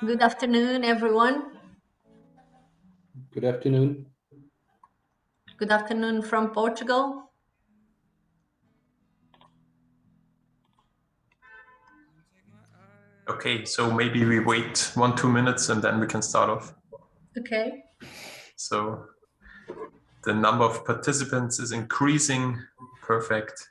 Good afternoon, everyone. Good afternoon. Good afternoon from Portugal. Okay, so maybe we wait 1-2 minutes and then we can start off. Okay. So the number of participants is increasing. Perfect.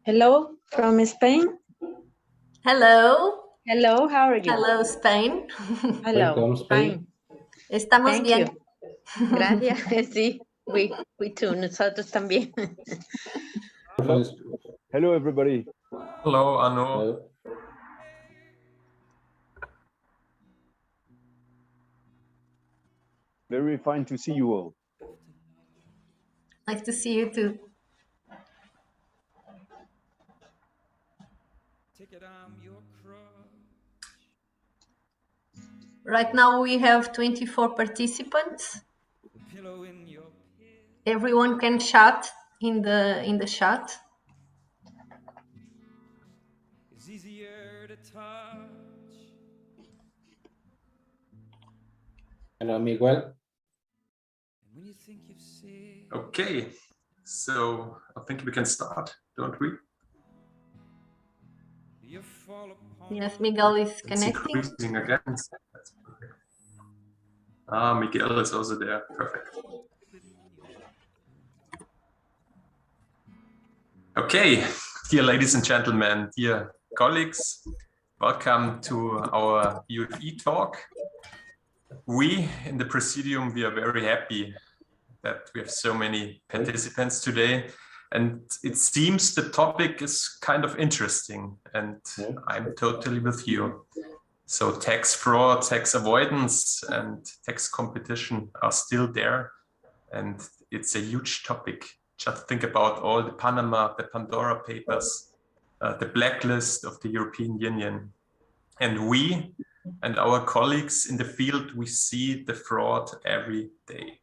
Hello from Spain. Hello. Hello, how are you? Hello, Spain. Hello. Welcome, Spain. Estamos Thank bien. you. Gracias. Sí, we too. Nosotros también. Hello, everybody. Hello, Arno. Very fine to see you all. Nice to see you too. Right now we have 24 participants. Everyone can chat in the chat. Hello, Miguel. Okay, so I think we can start, don't we? Yes, Miguel is It's connecting. increasing again. That's perfect. Ah, Miguel is also there. Perfect. Okay, dear ladies and gentlemen, dear colleagues, welcome to our UFE Talk. We in the Presidium, we are very happy that we have so many participants today. And it seems the topic is kind of interesting, and I'm totally with you. So tax fraud, tax avoidance, and tax competition are still there. And it's a huge topic. Just think about all the Panama, the Pandora Papers, the blacklist of the European Union. And we and our colleagues in the field, we see the fraud every day.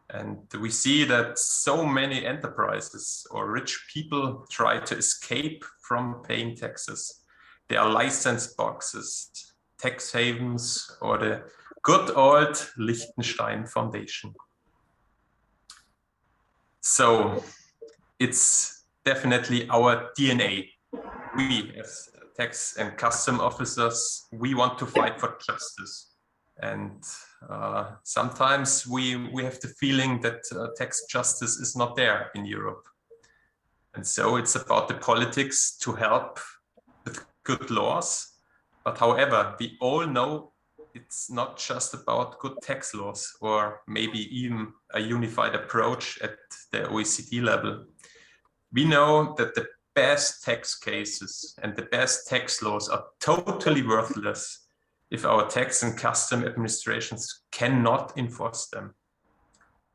And we see that so many enterprises or rich people try to escape from paying taxes. There are license boxes, tax havens, or the good old Liechtenstein Foundation. So it's definitely our DNA. We as tax and custom officers, we want to fight for justice. And sometimes we have the feeling that tax justice is not there in Europe. And so it's about the politics to help with good laws. But however, we all know it's not just about good tax laws or maybe even a unified approach at the OECD level. We know that the best tax cases and the best tax laws are totally worthless if our tax and custom administrations cannot enforce them,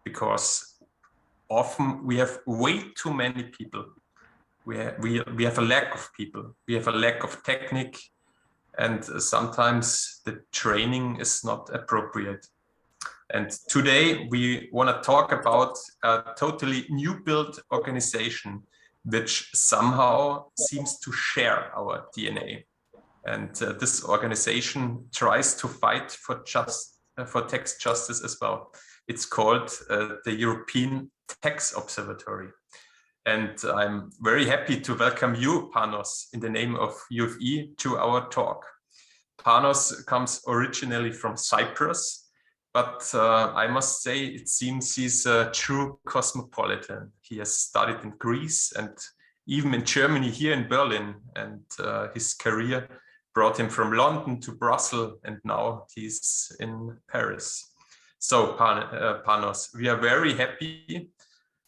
because often we have way too many people. We have a lack of people. We have a lack of technique, and sometimes the training is not appropriate. And today we want to talk about a totally new built organization which somehow seems to share our DNA. And this organization tries to fight for tax justice as well. It's called the European Tax Observatory. And I'm very happy to welcome you, Panos, in the name of UFE to our talk. Panos comes originally from Cyprus, but I must say it seems he's a true cosmopolitan. He has studied in Greece and even in Germany, here in Berlin, and his career brought him from London to Brussels, and now he's in Paris. So Panos, we are very happy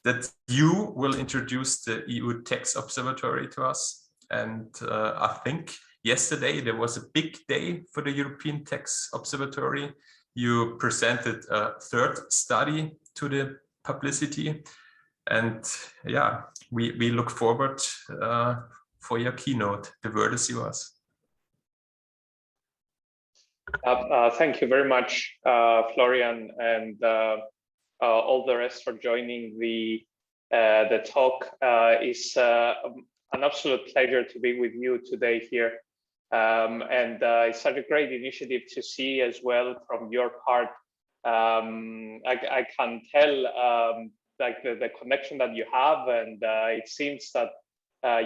that you will introduce the EU Tax Observatory to us. And I think yesterday there was a big day for the European Tax Observatory. You presented a third study to the publicity. And yeah, we look forward for your keynote. The word is yours. Thank you very much, Florian, and all the rest for joining the talk. It's an absolute pleasure to be with you today here. And it's such a great initiative to see as well from your part. I can tell like the connection that you have, and it seems that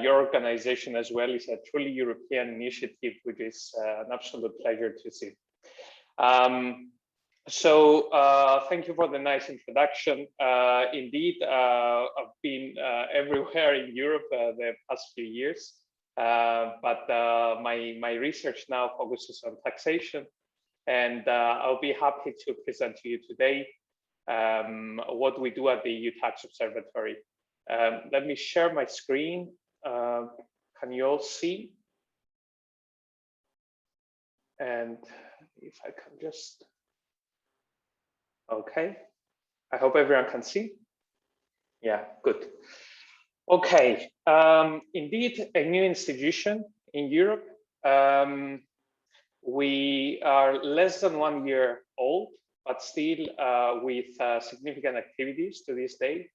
your organization as well is a truly European initiative, which is an absolute pleasure to see. So thank you for the nice introduction. Indeed, I've been everywhere in Europe the past few years, but my research now focuses on taxation, and I'll be happy to present to you today what we do at the EU Tax Observatory. Let me share my screen. Can you all see? And if I can just, okay. I hope everyone can see. Yeah, good. Okay, indeed, a new institution in Europe. We are less than 1 year old, but still with significant activities to this day.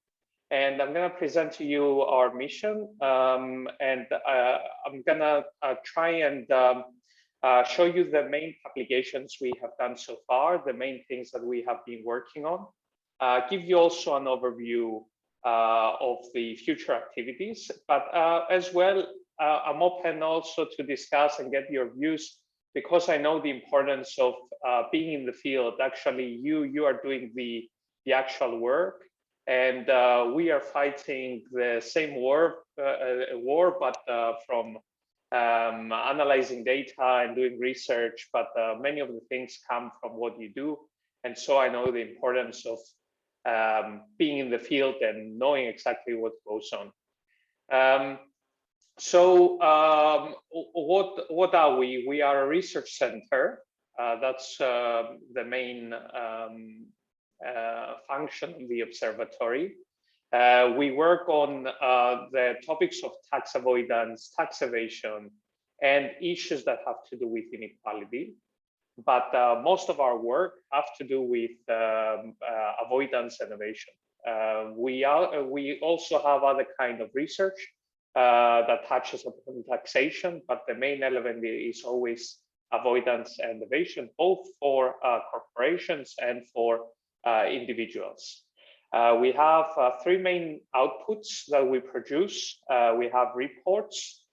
And I'm going to present to you our mission, and I'm going to try and show you the main applications we have done so far, the main things that we have been working on, give you also an overview of the future activities, but as well, I'm open also to discuss and get your views, because I know the importance of being in the field. Actually, you are doing the actual work, and we are fighting the same war, but from analyzing data and doing research, but many of the things come from what you do. And so I know the importance of being in the field and knowing exactly what goes on. So what are we? We are a research center. That's the main function of the observatory. We work on the topics of tax avoidance, tax evasion, and issues that have to do with inequality. But most of our work have to do with avoidance and evasion. We also have other kind of research that touches upon taxation, but the main element is always avoidance and evasion, both for corporations and for individuals. We have three main outputs that we produce. We have reports,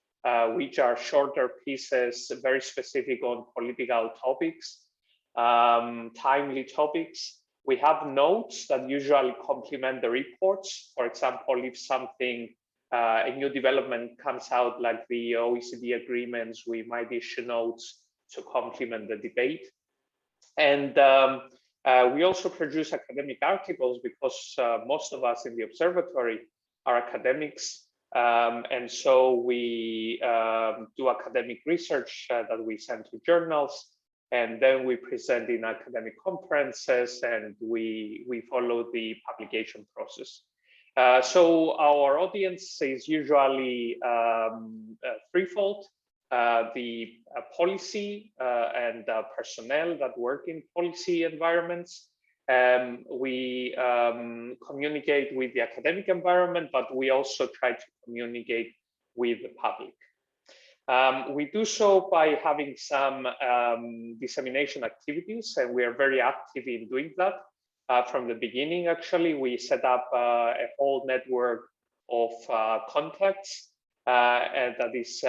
which are shorter pieces, very specific on political topics, timely topics. We have notes that usually complement the reports. For example, if something, a new development comes out like the OECD agreements, we might issue notes to complement the debate. And we also produce academic articles, because most of us in the observatory are academics. And so we do academic research that we send to journals, and then we present in academic conferences, and we follow the publication process. So our audience is usually threefold. The policy and personnel that work in policy environments. We communicate with the academic environment, but we also try to communicate with the public. We do so by having some dissemination activities, and we are very active in doing that. From the beginning, actually, we set up a whole network of contacts, and that is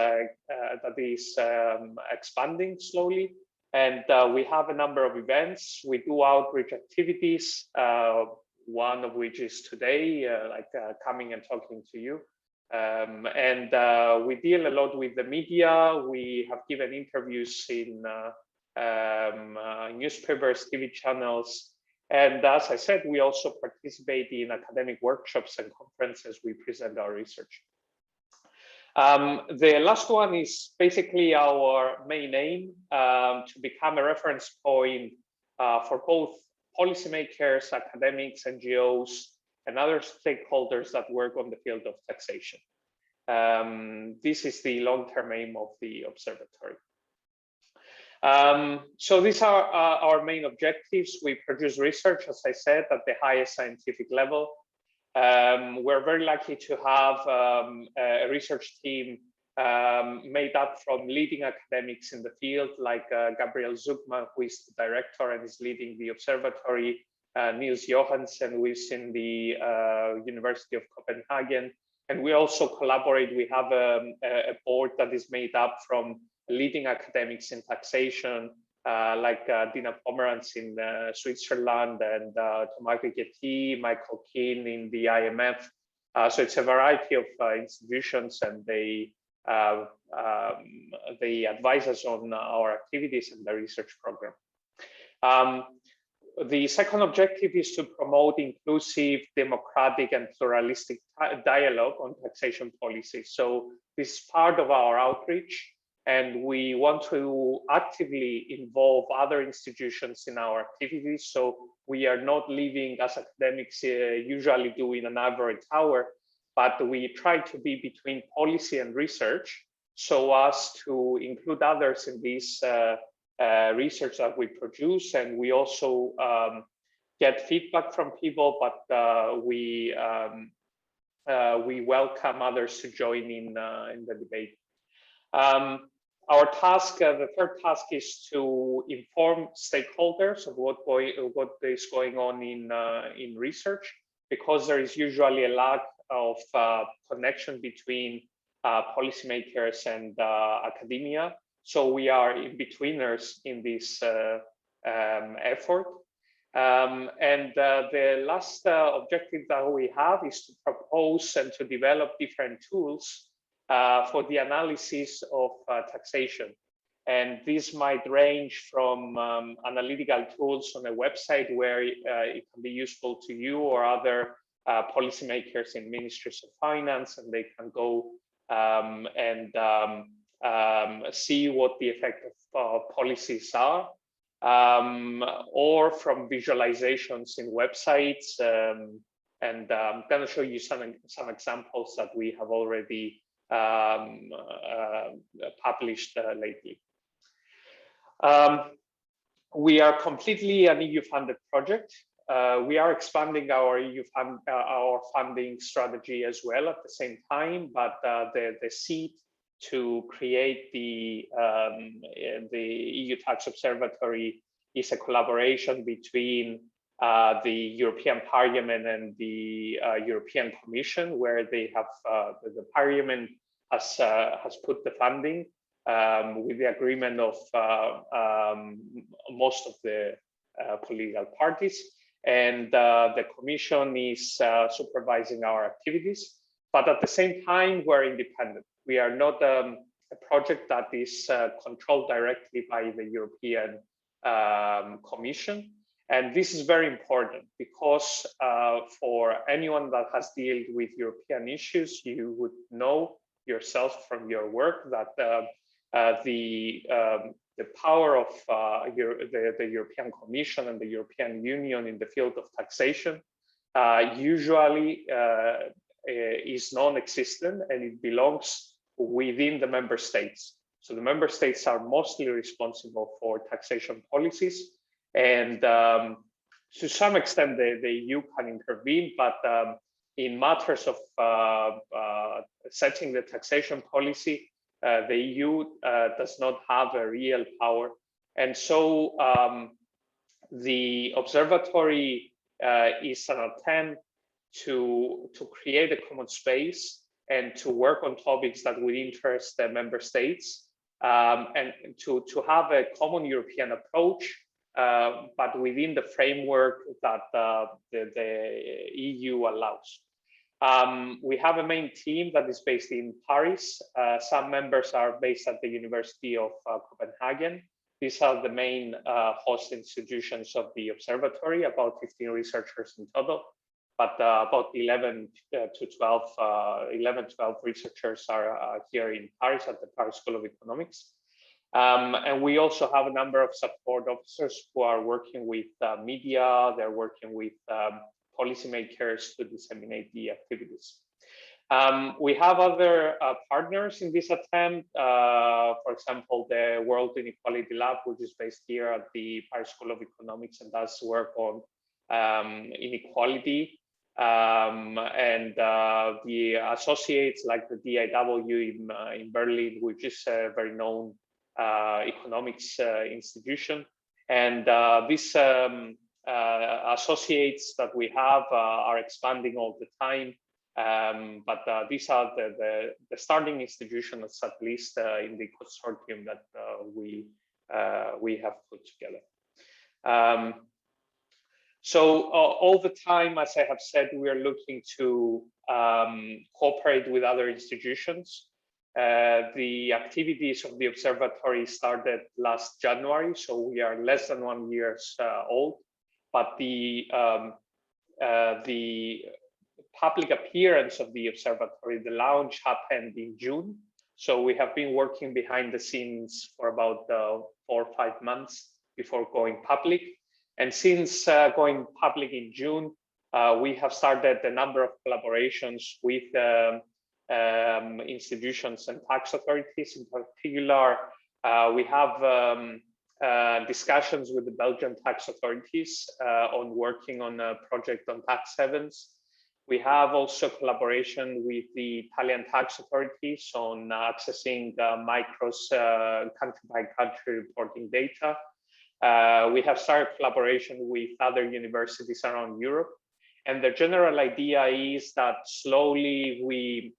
expanding slowly. And we have a number of events. We do outreach activities, one of which is today, coming and talking to you. And we deal a lot with the media. We have given interviews in newspapers, TV channels. And as I said, we also participate in academic workshops and conferences. We present our research. The last one is basically our main aim, to become a reference point for both policymakers, academics, NGOs, and other stakeholders that work on the field of taxation. This is the long-term aim of the observatory. So these are our main objectives. We produce research, as I said, at the highest scientific level. We're very lucky to have a research team made up from leading academics in the field, like Gabriel Zuckman, who is the director and is leading the observatory, Niels Johansen, who is in the University of Copenhagen. And we also collaborate. We have a board that is made up from leading academics in taxation, like Dina Pomerantz in Switzerland, and Thomas Riquetti, Michael Keane in the IMF. So it's a variety of institutions, and they advise us on our activities and the research program. The second objective is to promote inclusive, democratic, and pluralistic dialogue on taxation policy. So this is part of our outreach, and we want to actively involve other institutions in our activities. So we are not living, as academics usually do, in an ivory tower, but we try to be between policy and research, so as to include others in this research that we produce. And we also get feedback from people, but we welcome others to join in the debate. Our task, the third task, is to inform stakeholders of what is going on in research, because there is usually a lack of connection between policymakers and academia. So we are in-betweeners in this effort. And the last objective that we have is to propose and to develop different tools for the analysis of taxation. And this might range from analytical tools on a website where it can be useful to you or other policymakers in ministries of finance, and they can go and see what the effect of policies are, or from visualizations in websites. And I'm going to show you some examples that we have already published lately. We are completely an EU-funded project. We are expanding our our funding strategy as well at the same time, but the seed to create the EU Tax Observatory is a collaboration between the European Parliament and the European Commission, where they have the Parliament has put the funding with the agreement of most of the political parties, and the Commission is supervising our activities. But at the same time, we're independent. We are not a project that is controlled directly by the European Commission. And this is very important, because for anyone that has dealt with European issues, you would know yourself from your work that the power of the European Commission and the European Union in the field of taxation usually is non-existent, and it belongs within the member states. So the member states are mostly responsible for taxation policies, and to some extent the EU can intervene, but in matters of setting the taxation policy, the EU does not have a real power. And so the observatory is an attempt to create a common space and to work on topics that would interest the member states, and to have a common European approach, but within the framework that the EU allows. We have a main team that is based in Paris. Some members are based at the University of Copenhagen. These are the main host institutions of the observatory, about 15 researchers in total, but about 11 to 12 researchers are here in Paris at the Paris School of Economics. And we also have a number of support officers who are working with media. They're working with policymakers to disseminate the activities. We have other partners in this attempt. For example, the World Inequality Lab, which is based here at the Paris School of Economics and does work on inequality. And the associates like the DIW in Berlin, which is a very known economics institution. And these associates that we have are expanding all the time. But these are the starting institutions, at least in the consortium that we have put together. So all the time, as I have said, we are looking to cooperate with other institutions. The activities of the observatory started last January, so we are less than 1 year old. But the public appearance of the observatory, the launch happened in June. So we have been working behind the scenes for about 4 or 5 months before going public. And since going public in June, we have started a number of collaborations with institutions and tax authorities. In particular, we have discussions with the Belgian tax authorities on working on a project on tax havens. We have also collaboration with the Italian tax authorities on accessing Micro's country-by-country reporting data. We have started collaboration with other universities around Europe. And the general idea is that slowly we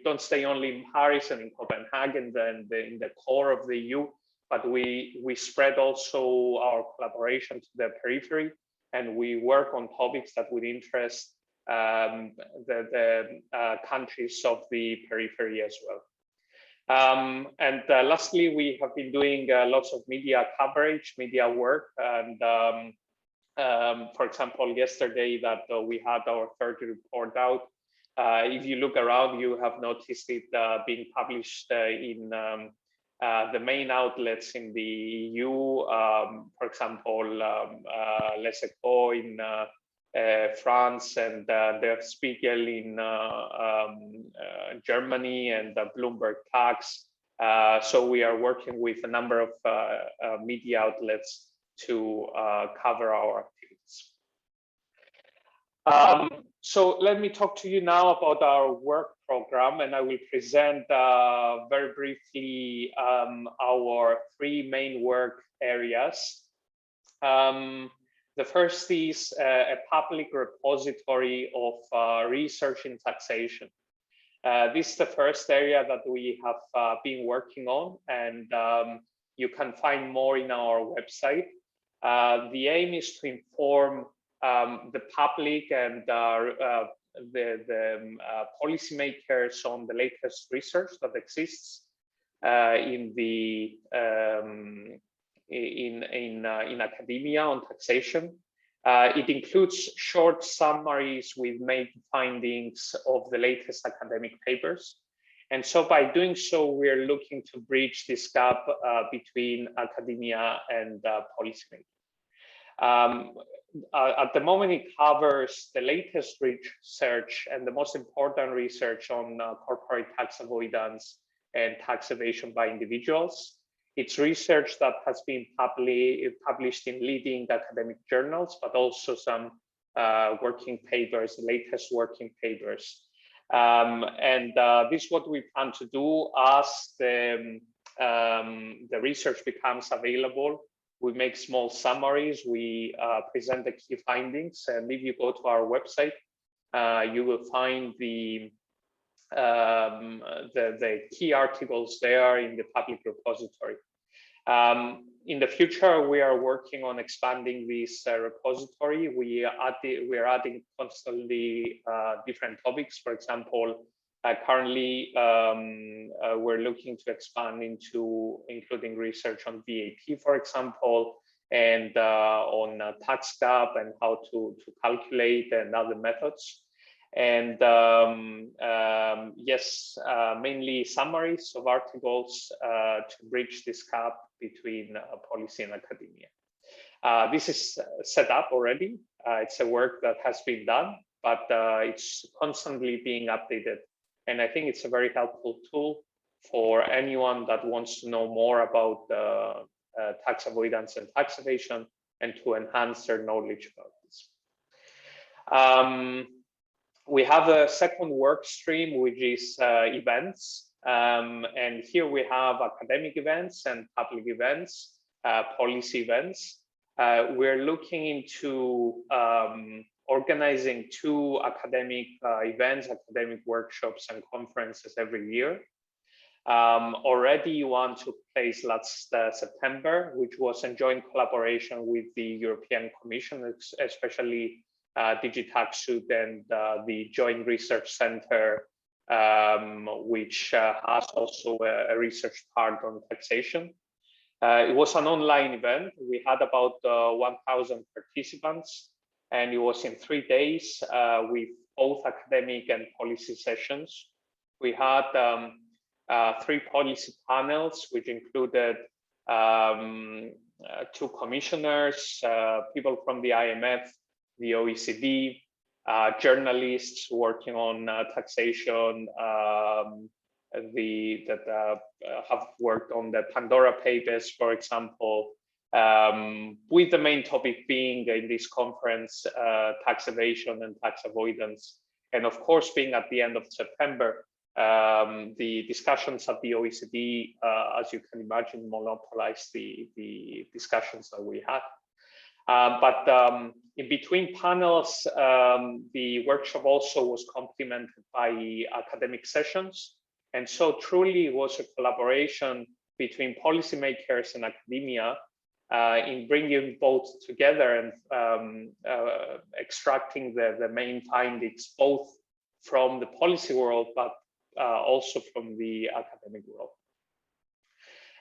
don't stay only in Paris and in Copenhagen, in the core of the EU, but we spread also our collaboration to the periphery, and we work on topics that would interest the countries of the periphery as well. And lastly, we have been doing lots of media coverage, media work, and for example, yesterday that we had our third report out. If you look around, you have noticed it being published in the main outlets in the EU, for example, Les Echos in France, and Der Spiegel in Germany, and Bloomberg Tax. So we are working with a number of media outlets to cover our activities. So let me talk to you now about our work program, and I will present very briefly our 3 main work areas. The first is a public repository of research in taxation. This is the first area that we have been working on, and you can find more in our website. The aim is to inform the public and the policymakers on the latest research that exists in academia on taxation. It includes short summaries with main findings of the latest academic papers. And so by doing so, we're looking to bridge this gap between academia and policymaking. At the moment, it covers the latest research and the most important research on corporate tax avoidance and tax evasion by individuals. It's research that has been published in leading academic journals, but also some working papers, latest working papers. And this is what we plan to do as the research becomes available. We make small summaries, we present the key findings, and if you go to our website, you will find the key articles there in the public repository. In the future, we are working on expanding this repository. We are adding constantly different topics. For example, currently we're looking to expand into including research on VAT, for example, and on tax gap and how to calculate and other methods. And yes, mainly summaries of articles to bridge this gap between policy and academia. This is set up already. It's a work that has been done. but it's constantly being updated. And I think it's a very helpful tool for anyone that wants to know more about tax avoidance and tax evasion and to enhance their knowledge about this. We have a second work stream, which is events. And here we have academic events and public events, policy events. We're looking into organizing 2 academic events, academic workshops and conferences every year. Already one took place last September, which was in joint collaboration with the European Commission, especially DigiTaxud and the Joint Research Center, which has also a research part on taxation. It was an online event. We had about 1,000 participants, and it was in 3 days with both academic and policy sessions. We had 3 policy panels, which included 2 commissioners, people from the IMF, the OECD, journalists working on taxation, that have worked on the Pandora Papers, for example, with the main topic being in this conference, tax evasion and tax avoidance. And of course, being at the end of September, the discussions at the OECD, as you can imagine, monopolized the discussions that we had. But in between panels, the workshop also was complemented by academic sessions. And so truly it was a collaboration between policymakers and academia in bringing both together and extracting the main findings, both from the policy world, but also from the academic world.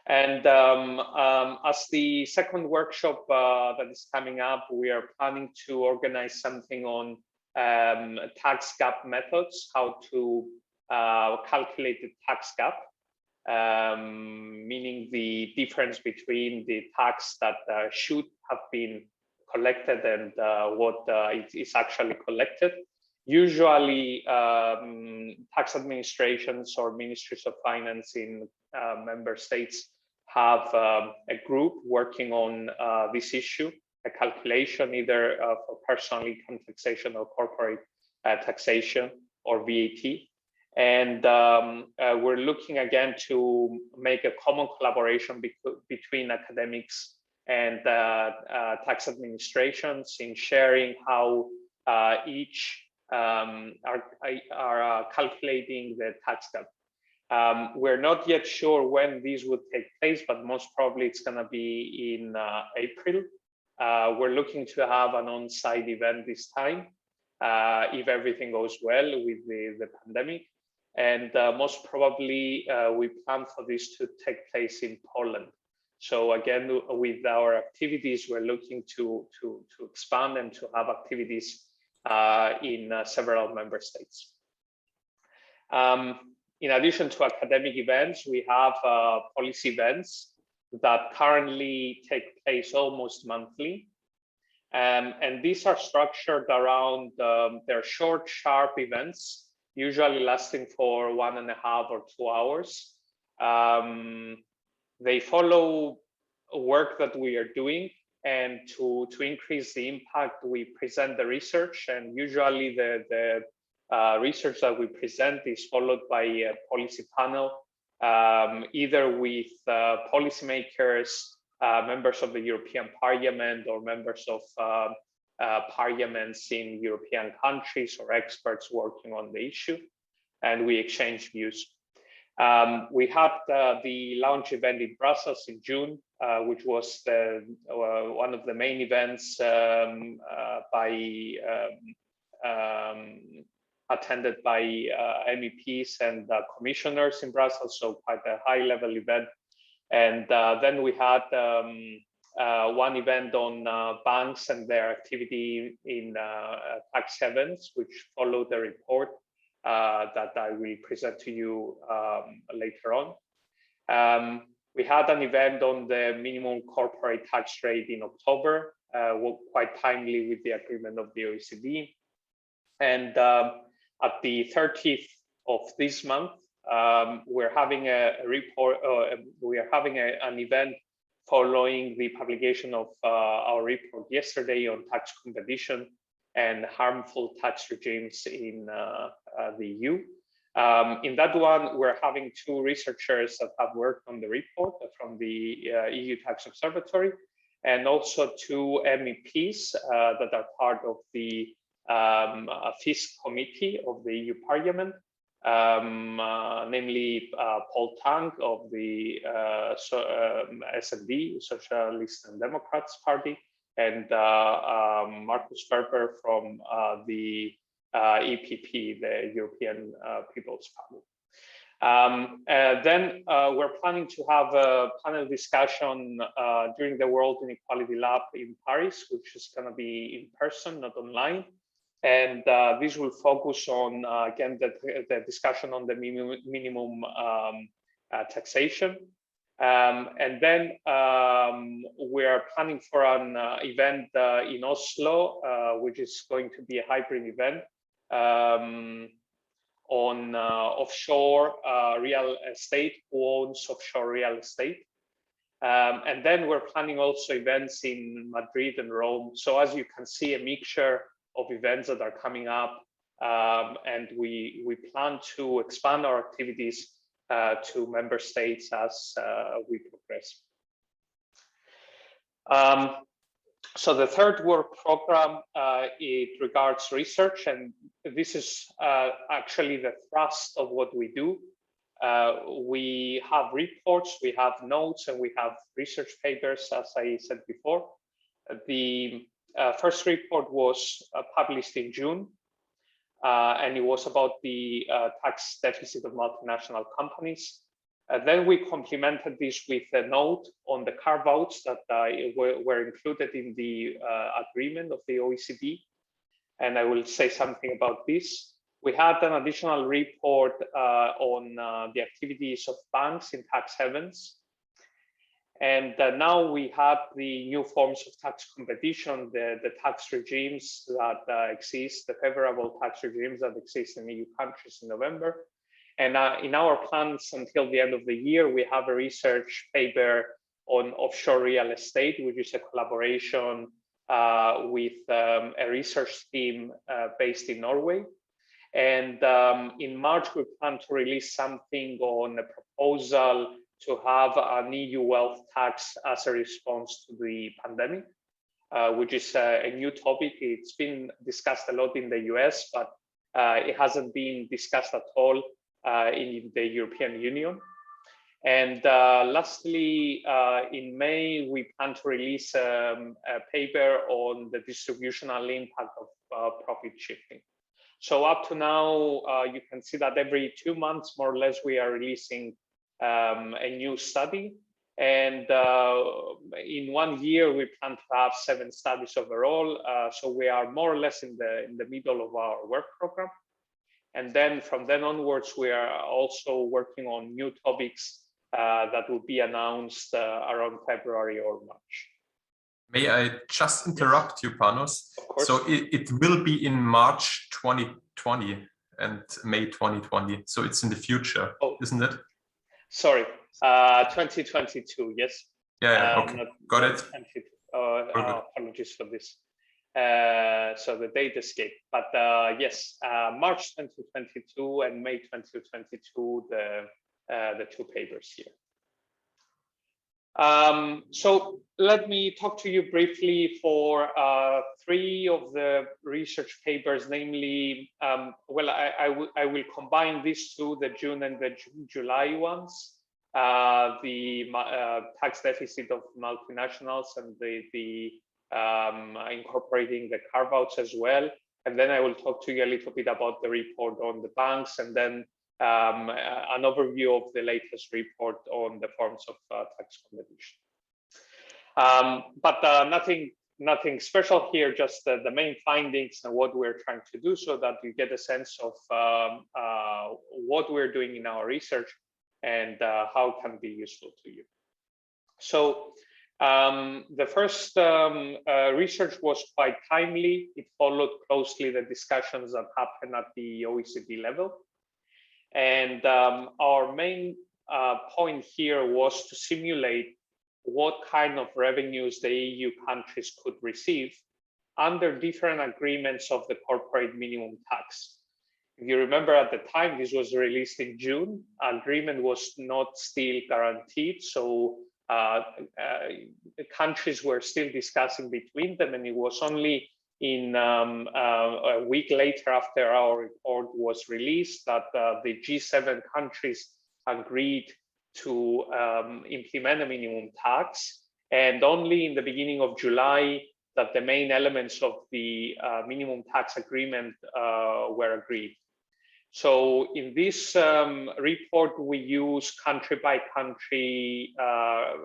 And as the second workshop that is coming up, we are planning to organize something on tax gap methods, how to calculate the tax gap, meaning the difference between the tax that should have been collected and what is actually collected. Usually, tax administrations or ministries of finance in member states have a group working on this issue, a calculation either for personal income taxation or corporate taxation or VAT. And we're looking again to make a common collaboration between academics and tax administrations in sharing how each are calculating the tax gap. We're not yet sure when these would take place, but most probably it's going to be in April. We're looking to have an on-site event this time, if everything goes well with the pandemic. And most probably we plan for this to take place in Poland. So again, with our activities, we're looking to expand and to have activities in several member states. In addition to academic events, we have policy events that currently take place almost monthly. And these are structured around, they're short, sharp events, usually lasting for 1.5 or 2 hours. They follow work that we are doing, and to increase the impact, we present the research, and usually the research that we present is followed by a policy panel, either with policymakers, members of the European Parliament, or members of parliaments in European countries, or experts working on the issue, and we exchange views. We had the launch event in Brussels in June, which was one of the main events attended by MEPs and commissioners in Brussels, so quite a high-level event. And then we had one event on banks and their activity in tax havens, which followed the report that I will present to you later on. We had an event on the minimum corporate tax rate in October, quite timely with the agreement of the OECD. And at the 30th of this month, we're having a report. We are having an event following the publication of our report yesterday on tax competition and harmful tax regimes in the EU. In that one, we're having two researchers that have worked on the report from the EU Tax Observatory, and also two MEPs that are part of the FISC committee of the EU Parliament, namely Paul Tang of the SD, Socialists and Democrats Party, and Markus Ferber from the EPP, the European People's Party. Then we're planning to have a panel discussion during the World Inequality Lab in Paris, which is going to be in person, not online. And this will focus on, again, the discussion on the minimum taxation. And then we are planning for an event in Oslo, which is going to be a hybrid event on offshore real estate, who owns offshore real estate. And then we're planning also events in Madrid and Rome. So as you can see, a mixture of events that are coming up, and we plan to expand our activities to member states as we progress. So the third work program, it regards research, and this is actually the thrust of what we do. We have reports, we have notes, and we have research papers, as I said before. The first report was published in June, and it was about the tax deficit of multinational companies. Then we complemented this with a note on the carve-outs that were included in the agreement of the OECD, and I will say something about this. We had an additional report on the activities of banks in tax havens. And now we have the new forms of tax competition, the tax regimes that exist, the favorable tax regimes that exist in EU countries in November. And in our plans until the end of the year, we have a research paper on offshore real estate, which is a collaboration with a research team based in Norway. And in March, we plan to release something on a proposal to have an EU wealth tax as a response to the pandemic, which is a new topic. It's been discussed a lot in the US, but it hasn't been discussed at all in the European Union. And lastly, in May, we plan to release a paper on the distributional impact of profit shifting. So up to now, you can see that every 2 months, more or less, we are releasing a new study, and in 1 year we plan to have 7 studies overall. So we are more or less in the middle of our work program, and then from then onwards we are also working on new topics that will be announced around February or March. May I just interrupt you, Panos? Of course. So it will be in March 2020 and May 2020. So it's in the future, isn't it? Sorry, 2022, yes. Yeah, okay, got it. Apologies for this. So the date escaped, but yes, March 2022 and May 2022, the 2 papers here. So let me talk to you briefly for 3 of the research papers, namely, well, I will combine these 2, the June and the July ones, the tax deficit of multinationals and the incorporating the carve-outs as well. And then I will talk to you a little bit about the report on the banks, and then an overview of the latest report on the forms of tax competition. But nothing special here, just the main findings and what we're trying to do, so that you get a sense of what we're doing in our research and how it can be useful to you. So The first research was quite timely. It followed closely the discussions that happened at the OECD level. And our main point here was to simulate what kind of revenues the EU countries could receive under different agreements of the corporate minimum tax. If you remember at the time, this was released in June, agreement was not still guaranteed. So countries were still discussing between them, and it was only in a week later after our report was released that the G7 countries agreed to implement a minimum tax, and only in the beginning of July that the main elements of the minimum tax agreement were agreed. So in this report, we use country by country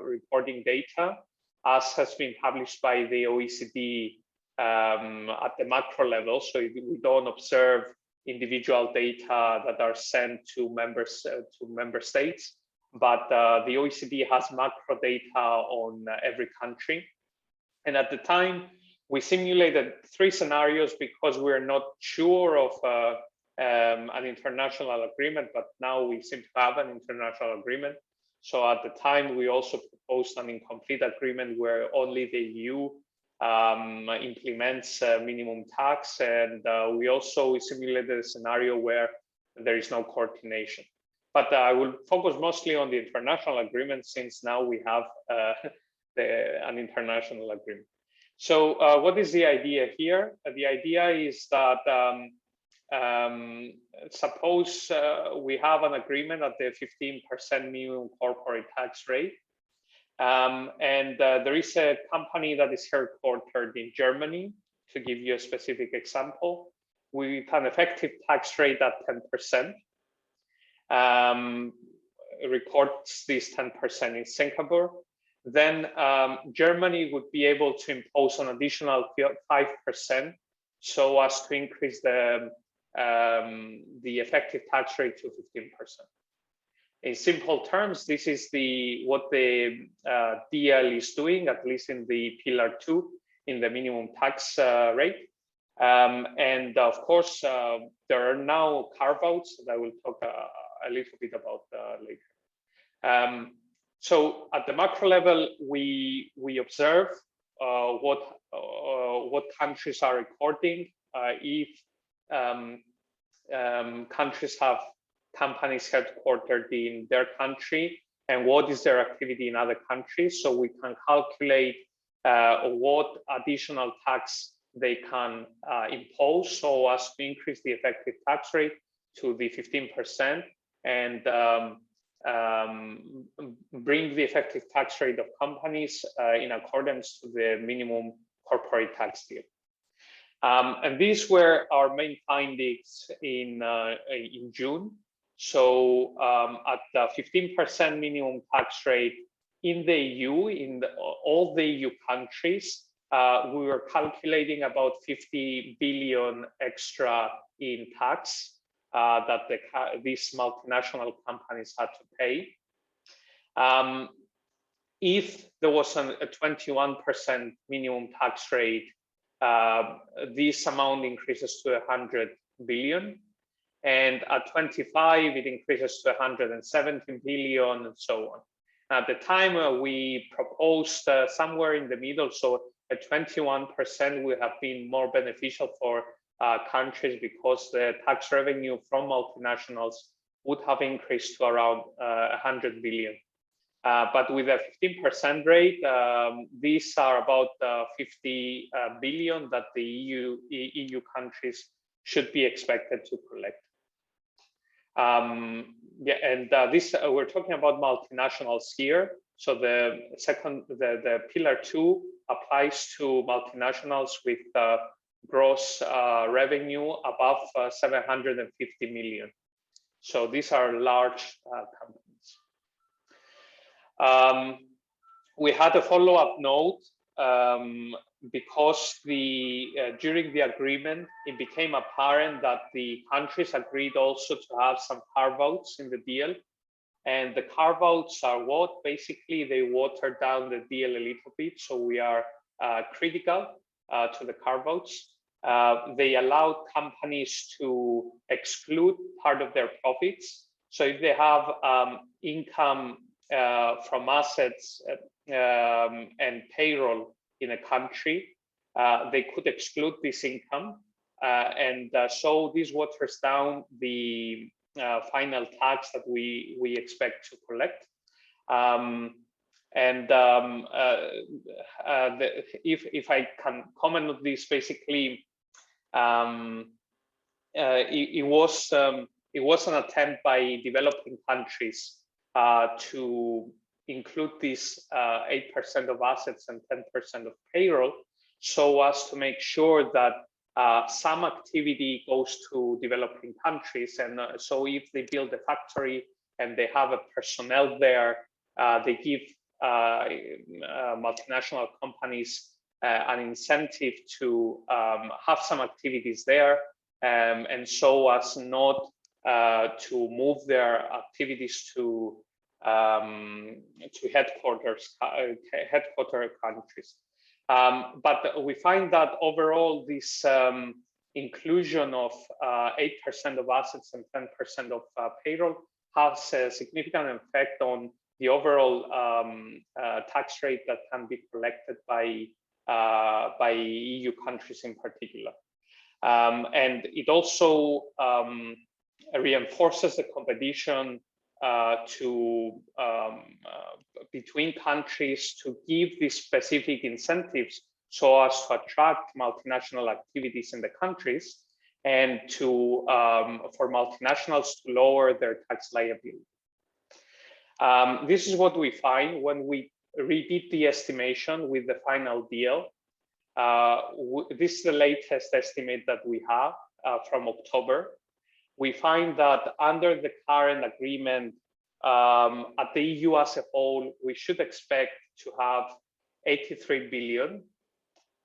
reporting data, as has been published by the OECD at the macro level. So we don't observe individual data that are sent to member states, but the OECD has macro data on every country. And at the time, we simulated 3 scenarios because we're not sure of an international agreement, but now we seem to have an international agreement. So at the time, we also proposed an incomplete agreement where only the EU implements minimum tax, and we also simulated a scenario where there is no coordination. But I will focus mostly on the international agreement, since now we have an international agreement. So what is the idea here? The idea is that suppose we have an agreement at the 15% minimum corporate tax rate, and there is a company that is headquartered in Germany, to give you a specific example, with an effective tax rate at 10%, records this 10% in Singapore. Then Germany would be able to impose an additional 5% so as to increase the effective tax rate to 15%. In simple terms, this is what the DL is doing, at least in the Pillar 2, in the minimum tax rate. And of course, there are now carve-outs that I will talk a little bit about later. So at the macro level, we observe what countries are recording, if countries have companies headquartered in their country, and what is their activity in other countries, so we can calculate what additional tax they can impose so as to increase the effective tax rate to the 15% and bring the effective tax rate of companies in accordance to the minimum corporate tax deal. And these were our main findings in June. So at the 15% minimum tax rate in the EU, all the EU countries, we were calculating about 50 billion extra in tax that these multinational companies had to pay. If there was a 21% minimum tax rate, this amount increases to 100 billion. And at 25, it increases to 170 billion and so on. At the time, we proposed somewhere in the middle, so at 21% would have been more beneficial for countries because the tax revenue from multinationals would have increased to around 100 billion. But with a 15% rate, these are about 50 billion that the EU countries should be expected to collect. Yeah, and this we're talking about multinationals here. So the Pillar 2 applies to multinationals with gross revenue above 750 million. So these are large companies. We had a follow-up note because during the agreement, it became apparent that the countries agreed also to have some carve-outs in the deal. And the carve-outs are what? Basically, they water down the deal a little bit. So we are critical to the carve-outs. They allow companies to exclude part of their profits. So if they have income from assets and payroll in a country, they could exclude this income. So this waters down the final tax that we expect to collect. If I can comment on this, basically, it was an attempt by developing countries to include this 8% of assets and 10% of payroll, so as to make sure that some activity goes to developing countries. And so if they build a factory and they have a personnel there, they give multinational companies an incentive to have some activities there, and so as not to move their activities to headquarter countries. But we find that overall this inclusion of 8% of assets and 10% of payroll has a significant effect on the overall tax rate that can be collected by EU countries in particular. And it also reinforces the competition between countries to give these specific incentives so as to attract multinational activities in the countries, and for multinationals to lower their tax liability. This is what we find when we redid the estimation with the final deal. This is the latest estimate that we have from October. We find that under the current agreement, at the EU as a whole, we should expect to have 83 billion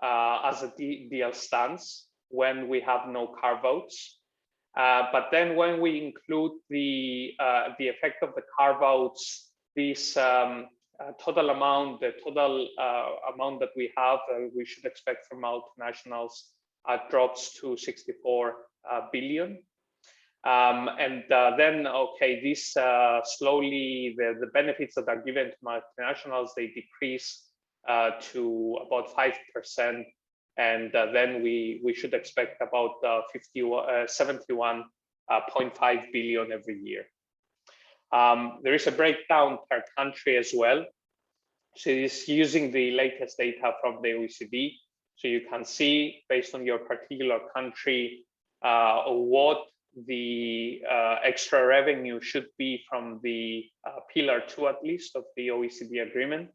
as a deal stands when we have no carve-outs. But then when we include the effect of the carve-outs, this total amount, the total amount that we have, we should expect from multinationals drops to 64 billion. Then, okay, this slowly, the benefits that are given to multinationals, they decrease to about 5%. And then we should expect about 71.5 billion every year. There is a breakdown per country as well. So it's using the latest data from the OECD. So you can see, based on your particular country, what the extra revenue should be from the Pillar 2, at least, of the OECD agreement.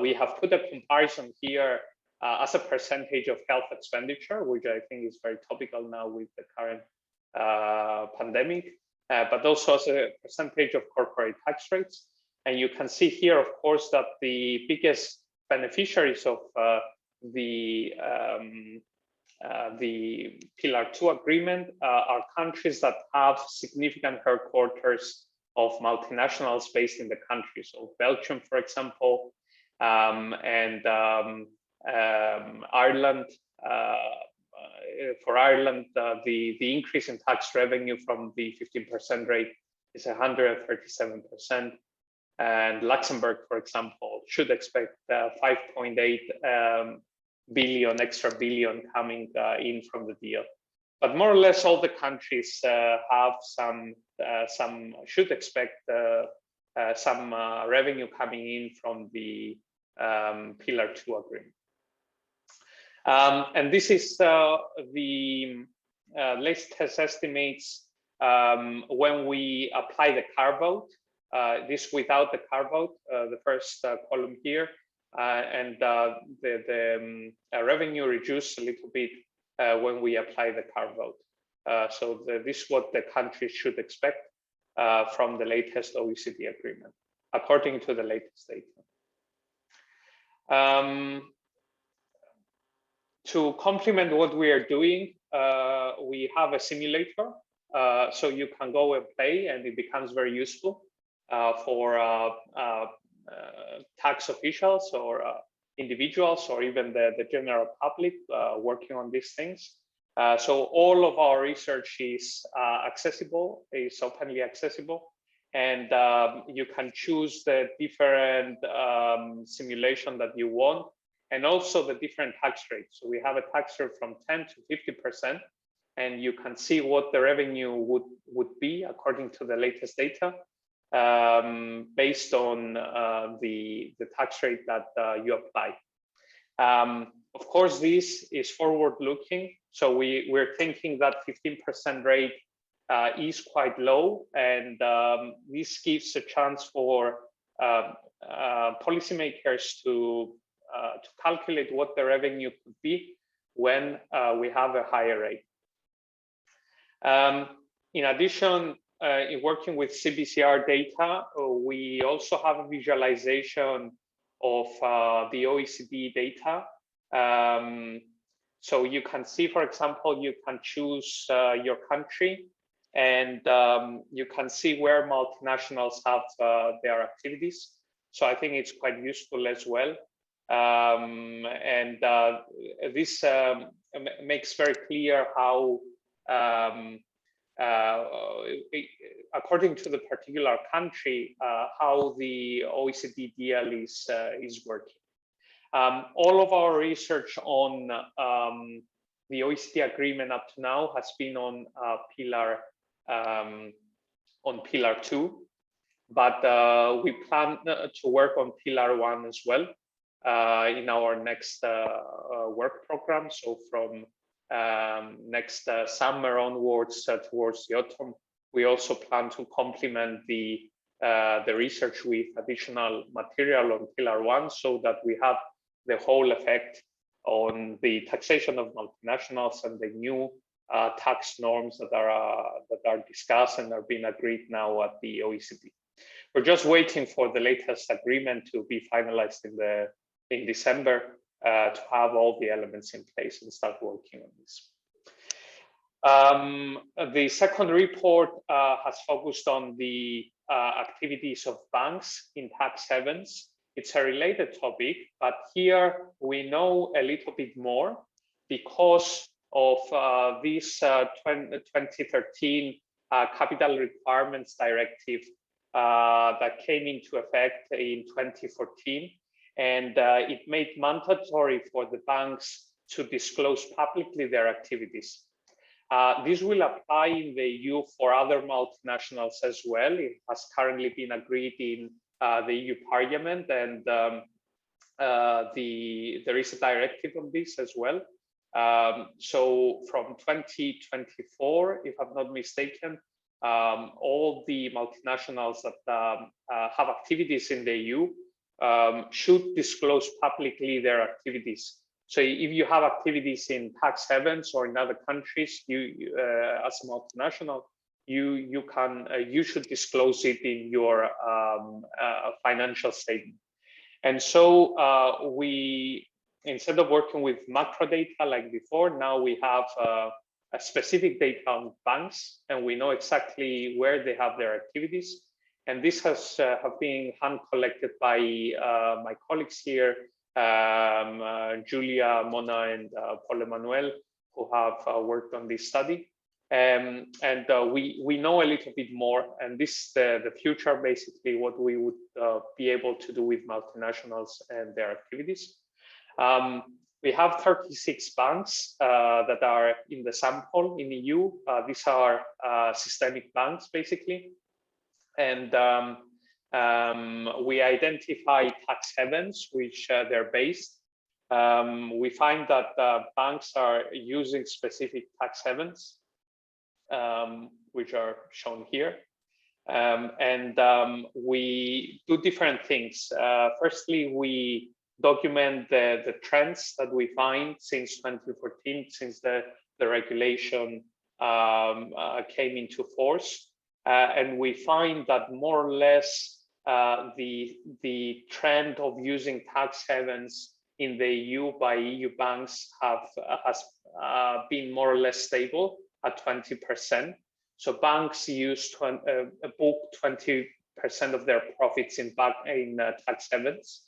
We have put a comparison here as a percentage of health expenditure, which I think is very topical now with the current pandemic, but also as a percentage of corporate tax rates. And you can see here, of course, that the biggest beneficiaries of the Pillar 2 agreement are countries that have significant headquarters of multinationals based in the country. So Belgium, for example, and Ireland. For Ireland, the increase in tax revenue from the 15% rate is 137%. And Luxembourg, for example, should expect 5.8 billion extra billion coming in from the deal. But more or less all the countries have should expect some revenue coming in from the Pillar 2 agreement. And this is the latest estimates when we apply the carve-out. This without the carve-out, the first column here, and the revenue reduced a little bit when we apply the carve-out. So this is what the countries should expect from the latest OECD agreement, according to the latest data. To complement what we are doing, we have a simulator so you can go and play, and it becomes very useful for tax officials or individuals, or even the general public working on these things. So all of our research is accessible, is openly accessible, and you can choose the different simulation that you want, and also the different tax rates. So we have a tax rate from 10 to 50%, and you can see what the revenue would be according to the latest data, based on the tax rate that you apply. Of course, this is forward-looking, so we're thinking that 15% rate is quite low, and this gives a chance for policymakers to calculate what the revenue could be when we have a higher rate. In addition, in working with CBCR data, we also have a visualization of the OECD data. So you can see, for example, you can choose your country, and you can see where multinationals have their activities. So I think it's quite useful as well. And this makes very clear how, according to the particular country, how the OECD deal is working. All of our research on the OECD agreement up to now has been on pillar 2, but we plan to work on pillar 1 as well in our next work program. So from next summer onwards towards the autumn, we also plan to complement the research with additional material on pillar 1, so that we have the whole effect on the taxation of multinationals and the new tax norms that are discussed and are being agreed now at the OECD. We're just waiting for the latest agreement to be finalized in December to have all the elements in place and start working on this. The second report has focused on the activities of banks in tax havens. It's a related topic, but here we know a little bit more because of this 2013 Capital Requirements Directive that came into effect in 2014. And it made mandatory for the banks to disclose publicly their activities. This will apply in the EU for other multinationals as well. It has currently been agreed in the EU Parliament, and there is a directive on this as well. So from 2024, if I'm not mistaken, all the multinationals that have activities in the EU should disclose publicly their activities. So if you have activities in tax havens or in other countries, you as a multinational, you should disclose it in your financial statement. And so we, instead of working with macro data like before, now we have a specific data on banks, and we know exactly where they have their activities. And this has have been hand collected by my colleagues here, Julia, Mona, and Paul Emmanuel, who have worked on this study. And we know a little bit more, and this is the future, basically, what we would be able to do with multinationals and their activities. We have 36 banks that are in the sample in the EU. These are systemic banks, basically. And we identify tax havens, which they're based. We find that banks are using specific tax havens, which are shown here. We do different things. Firstly, we document the trends that we find since 2014, since the regulation came into force. And we find that more or less the trend of using tax havens in the EU by EU banks has been more or less stable at 20%. So banks use book 20% of their profits in tax havens.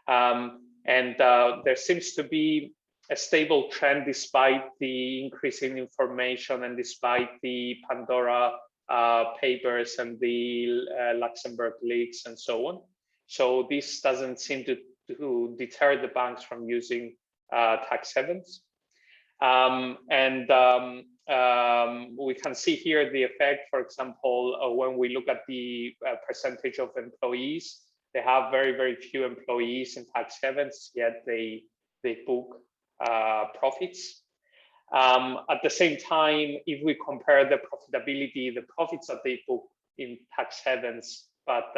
And there seems to be a stable trend despite the increase in information and despite the Pandora papers and the Luxembourg leaks and so on. So this doesn't seem to deter the banks from using tax havens. We can see here the effect, for example, when we look at the percentage of employees. They have very, very few employees in tax havens, yet they book profits. At the same time, if we compare the profitability, the profits that they book in tax havens, but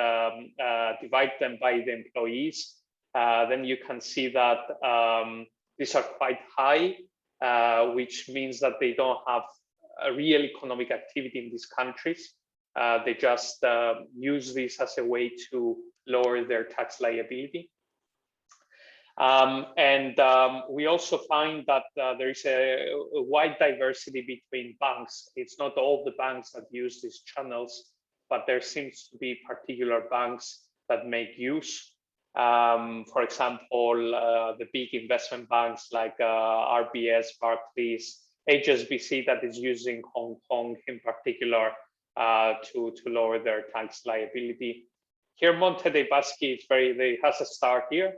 divide them by the employees, then you can see that these are quite high, which means that they don't have a real economic activity in these countries. They just use this as a way to lower their tax liability. We also find that there is a wide diversity between banks. It's not all the banks that use these channels, but there seems to be particular banks that make use. For example, the big investment banks like RBS, Barclays, HSBC that is using Hong Kong in particular to lower their tax liability. Here, Monte dei Paschi has a start here.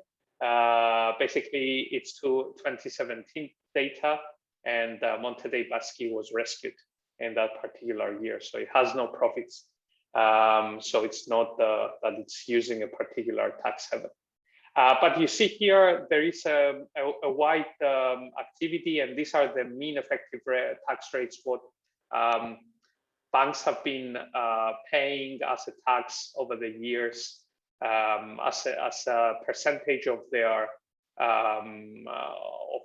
Basically, it's to 2017 data, and Monte dei Paschi was rescued in that particular year, so it has no profits. So it's not that it's using a particular tax haven. But you see here, there is a wide activity, and these are the mean effective tax rates, what banks have been paying as a tax over the years as a percentage of their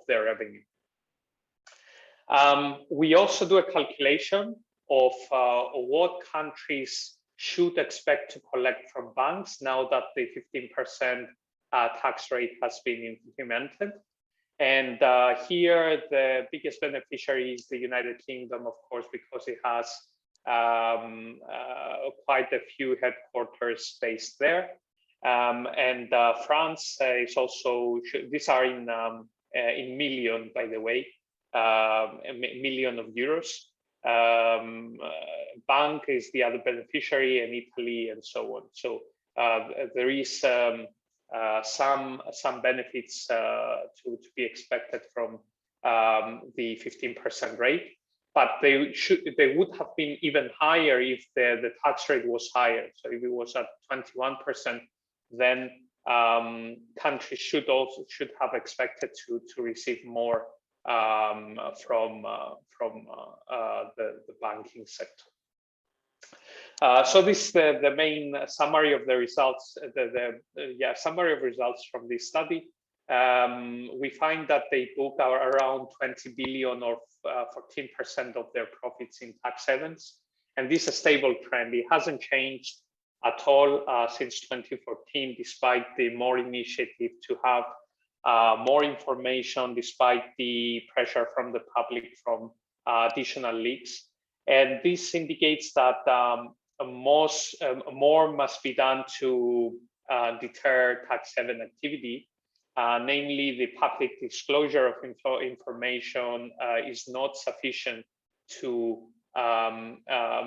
revenue. We also do a calculation of what countries should expect to collect from banks now that the 15% tax rate has been implemented. And here, the biggest beneficiary is the United Kingdom, of course, because it has quite a few headquarters based there. And France is also, these are in million, by the way, $1 million. Bank is the other beneficiary, and Italy, and so on. So there is some benefits to be expected from the 15% rate, but they would have been even higher if the tax rate was higher. So if it was at 21%, then countries should have expected to receive more from the banking sector. So this is the main summary of the results. Summary of results from this study. We find that they book around 20 billion or 14% of their profits in tax havens, and this is a stable trend. It hasn't changed at all since 2014, despite the more initiative to have more information, despite the pressure from the public from additional leaks. And this indicates that more must be done to deter tax haven activity. Namely, the public disclosure of information is not sufficient to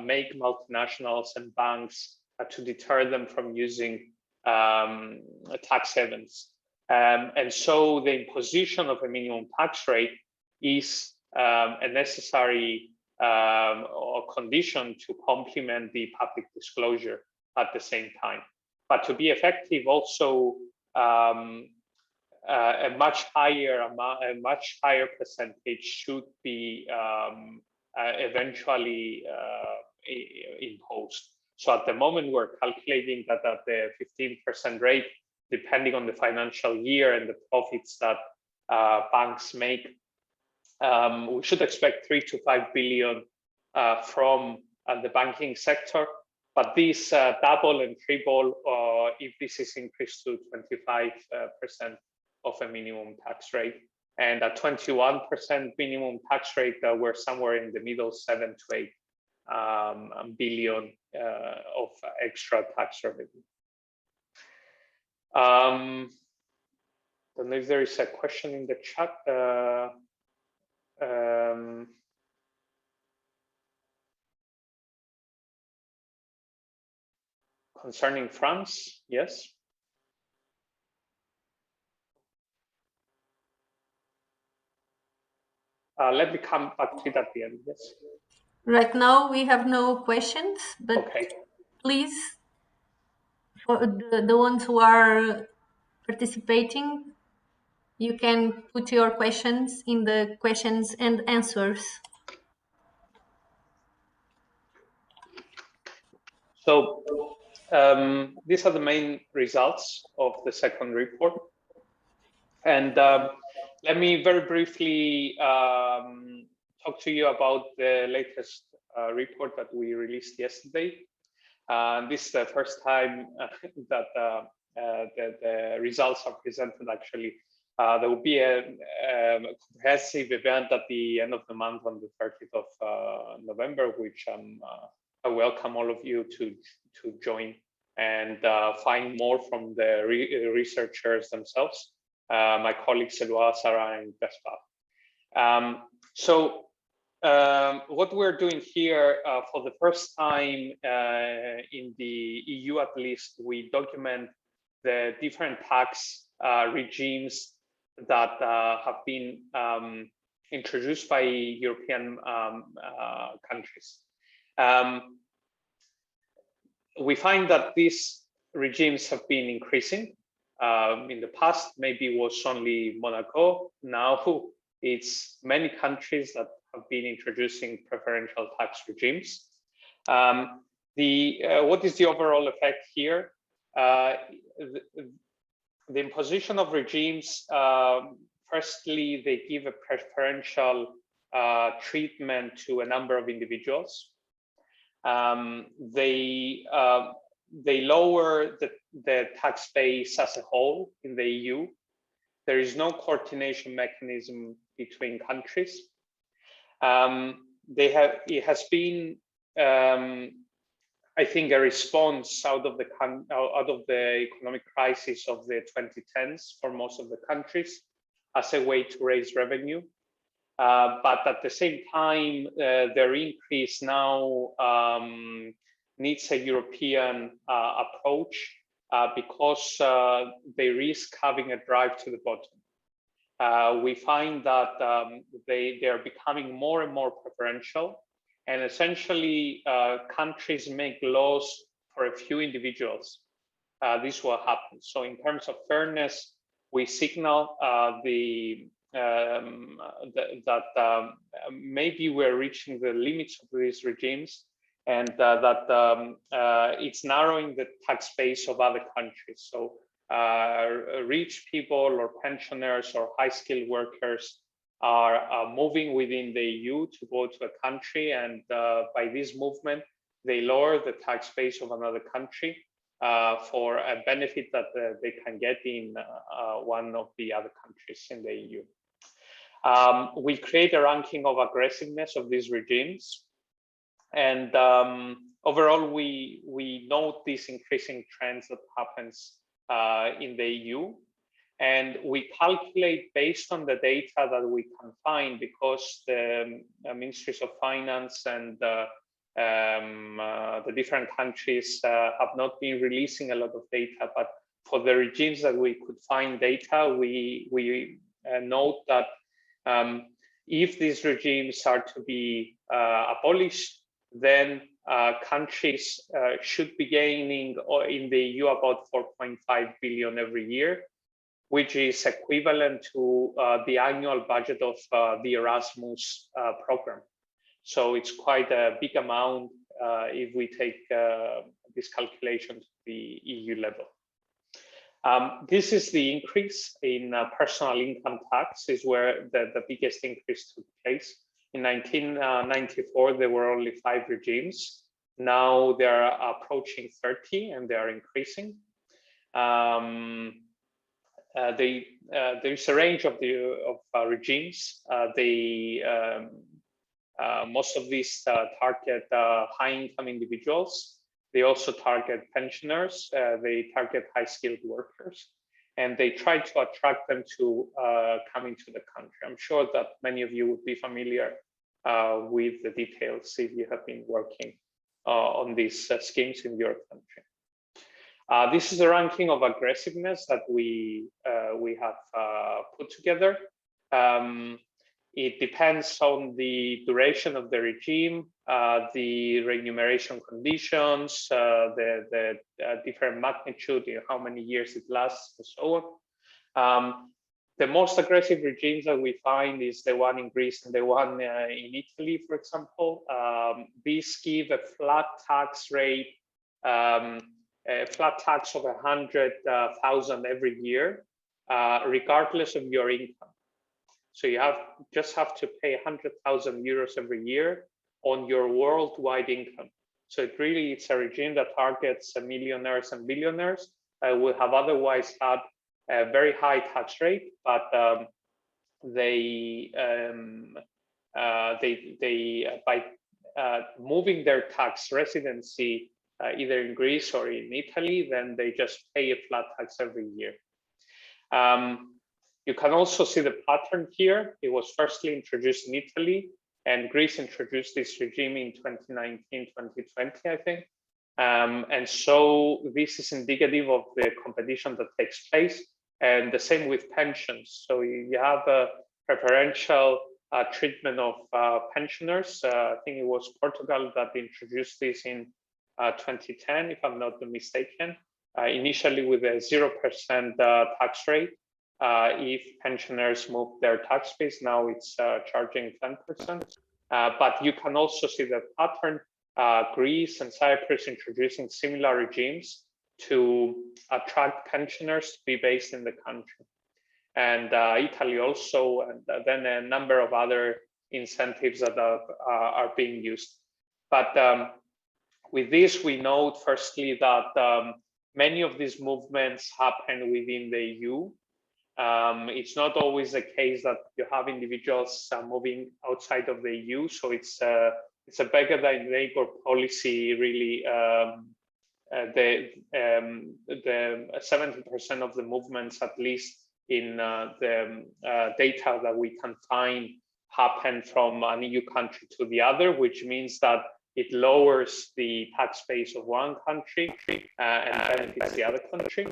make multinationals and banks to deter them from using tax havens. And so the imposition of a minimum tax rate is a necessary condition to complement the public disclosure at the same time. But to be effective, also a much higher percentage should be eventually imposed. So at the moment, we're calculating that at the 15% rate, depending on the financial year and the profits that banks make, we should expect 3 to 5 billion from the banking sector. But this double and triple if this is increased to 25% of a minimum tax rate. And at 21% minimum tax rate, we're somewhere in the middle, 7 to 8 billion of extra tax revenue. Don't know if there is a question in the chat. Concerning France, yes. Let me come back to it at the end, yes. Right now we have no questions, but Okay. please, for the ones who are participating, you can put your questions in the questions and answers. So these are the main results of the second report. And let me very briefly talk to you about the latest report that we released yesterday. This is the first time that the results are presented. Actually, there will be a comprehensive event at the end of the month on the 30th of November, which I welcome all of you to join and find more from the researchers themselves, my colleagues Eloi, Sarah, and Gaspar. What we're doing here for the first time in the EU, at least, we document the different tax regimes that have been introduced by European countries. We find that these regimes have been increasing. In the past, maybe it was only Monaco. Now it's many countries that have been introducing preferential tax regimes. What is the overall effect here? The imposition of regimes, firstly, they give a preferential treatment to a number of individuals. They lower the tax base as a whole in the EU. There is no coordination mechanism between countries. It has been, I think, a response out of the economic crisis of the 2010s for most of the countries as a way to raise revenue. But at the same time, their increase now needs a European approach because they risk having a drive to the bottom. We find that they are becoming more and more preferential, and essentially countries make laws for a few individuals. This will happen. So in terms of fairness, we signal that maybe we're reaching the limits of these regimes, and that it's narrowing the tax base of other countries. So rich people or pensioners or high-skilled workers are moving within the EU to go to a country, and by this movement, they lower the tax base of another country for a benefit that they can get in one of the other countries in the EU. We create a ranking of aggressiveness of these regimes, and overall, we note these increasing trends that happens in the EU, and we calculate based on the data that we can find, because the ministries of finance and the different countries have not been releasing a lot of data. But for the regimes that we could find data, we note that if these regimes are to be abolished, then countries should be gaining in the EU about 4.5 billion every year, which is equivalent to the annual budget of the Erasmus program. So it's quite a big amount if we take this calculation to the EU level. This is the increase in personal income tax, is where the biggest increase took place. In 1994, there were only 5 regimes. Now they're approaching 30, and they are increasing. There is a range of regimes. Most of these target high-income individuals. They also target pensioners. They target high-skilled workers, and they try to attract them to come into the country. I'm sure that many of you would be familiar with the details if you have been working on these schemes in your country. This is a ranking of aggressiveness that we have put together. It depends on the duration of the regime, the remuneration conditions, the different magnitude, how many years it lasts, and so on. The most aggressive regimes that we find is the one in Greece and the one in Italy, for example. These give a flat tax rate, a flat tax of 100,000 every year, regardless of your income. So you just have to pay 100,000 euros every year on your worldwide income. So it's a regime that targets millionaires and billionaires who have otherwise had a very high tax rate, but by moving their tax residency either in Greece or in Italy, then they just pay a flat tax every year. You can also see the pattern here. It was firstly introduced in Italy, and Greece introduced this regime in 2019, 2020, I think. And so this is indicative of the competition that takes place, and the same with pensions. So you have a preferential treatment of pensioners. I think it was Portugal that introduced this in 2010, if I'm not mistaken, initially with a 0% tax rate. If pensioners move their tax base, now it's charging 10%. But you can also see the pattern. Greece and Cyprus introducing similar regimes to attract pensioners to be based in the country. And Italy also, and then a number of other incentives that are being used. But with this, we note firstly that many of these movements happen within the EU. It's not always the case that you have individuals moving outside of the EU. So it's a beggar than neighbor policy, really. The 70% of the movements, at least in the data that we can find, happen from an EU country to the other, which means that it lowers the tax base of one country and benefits the other country.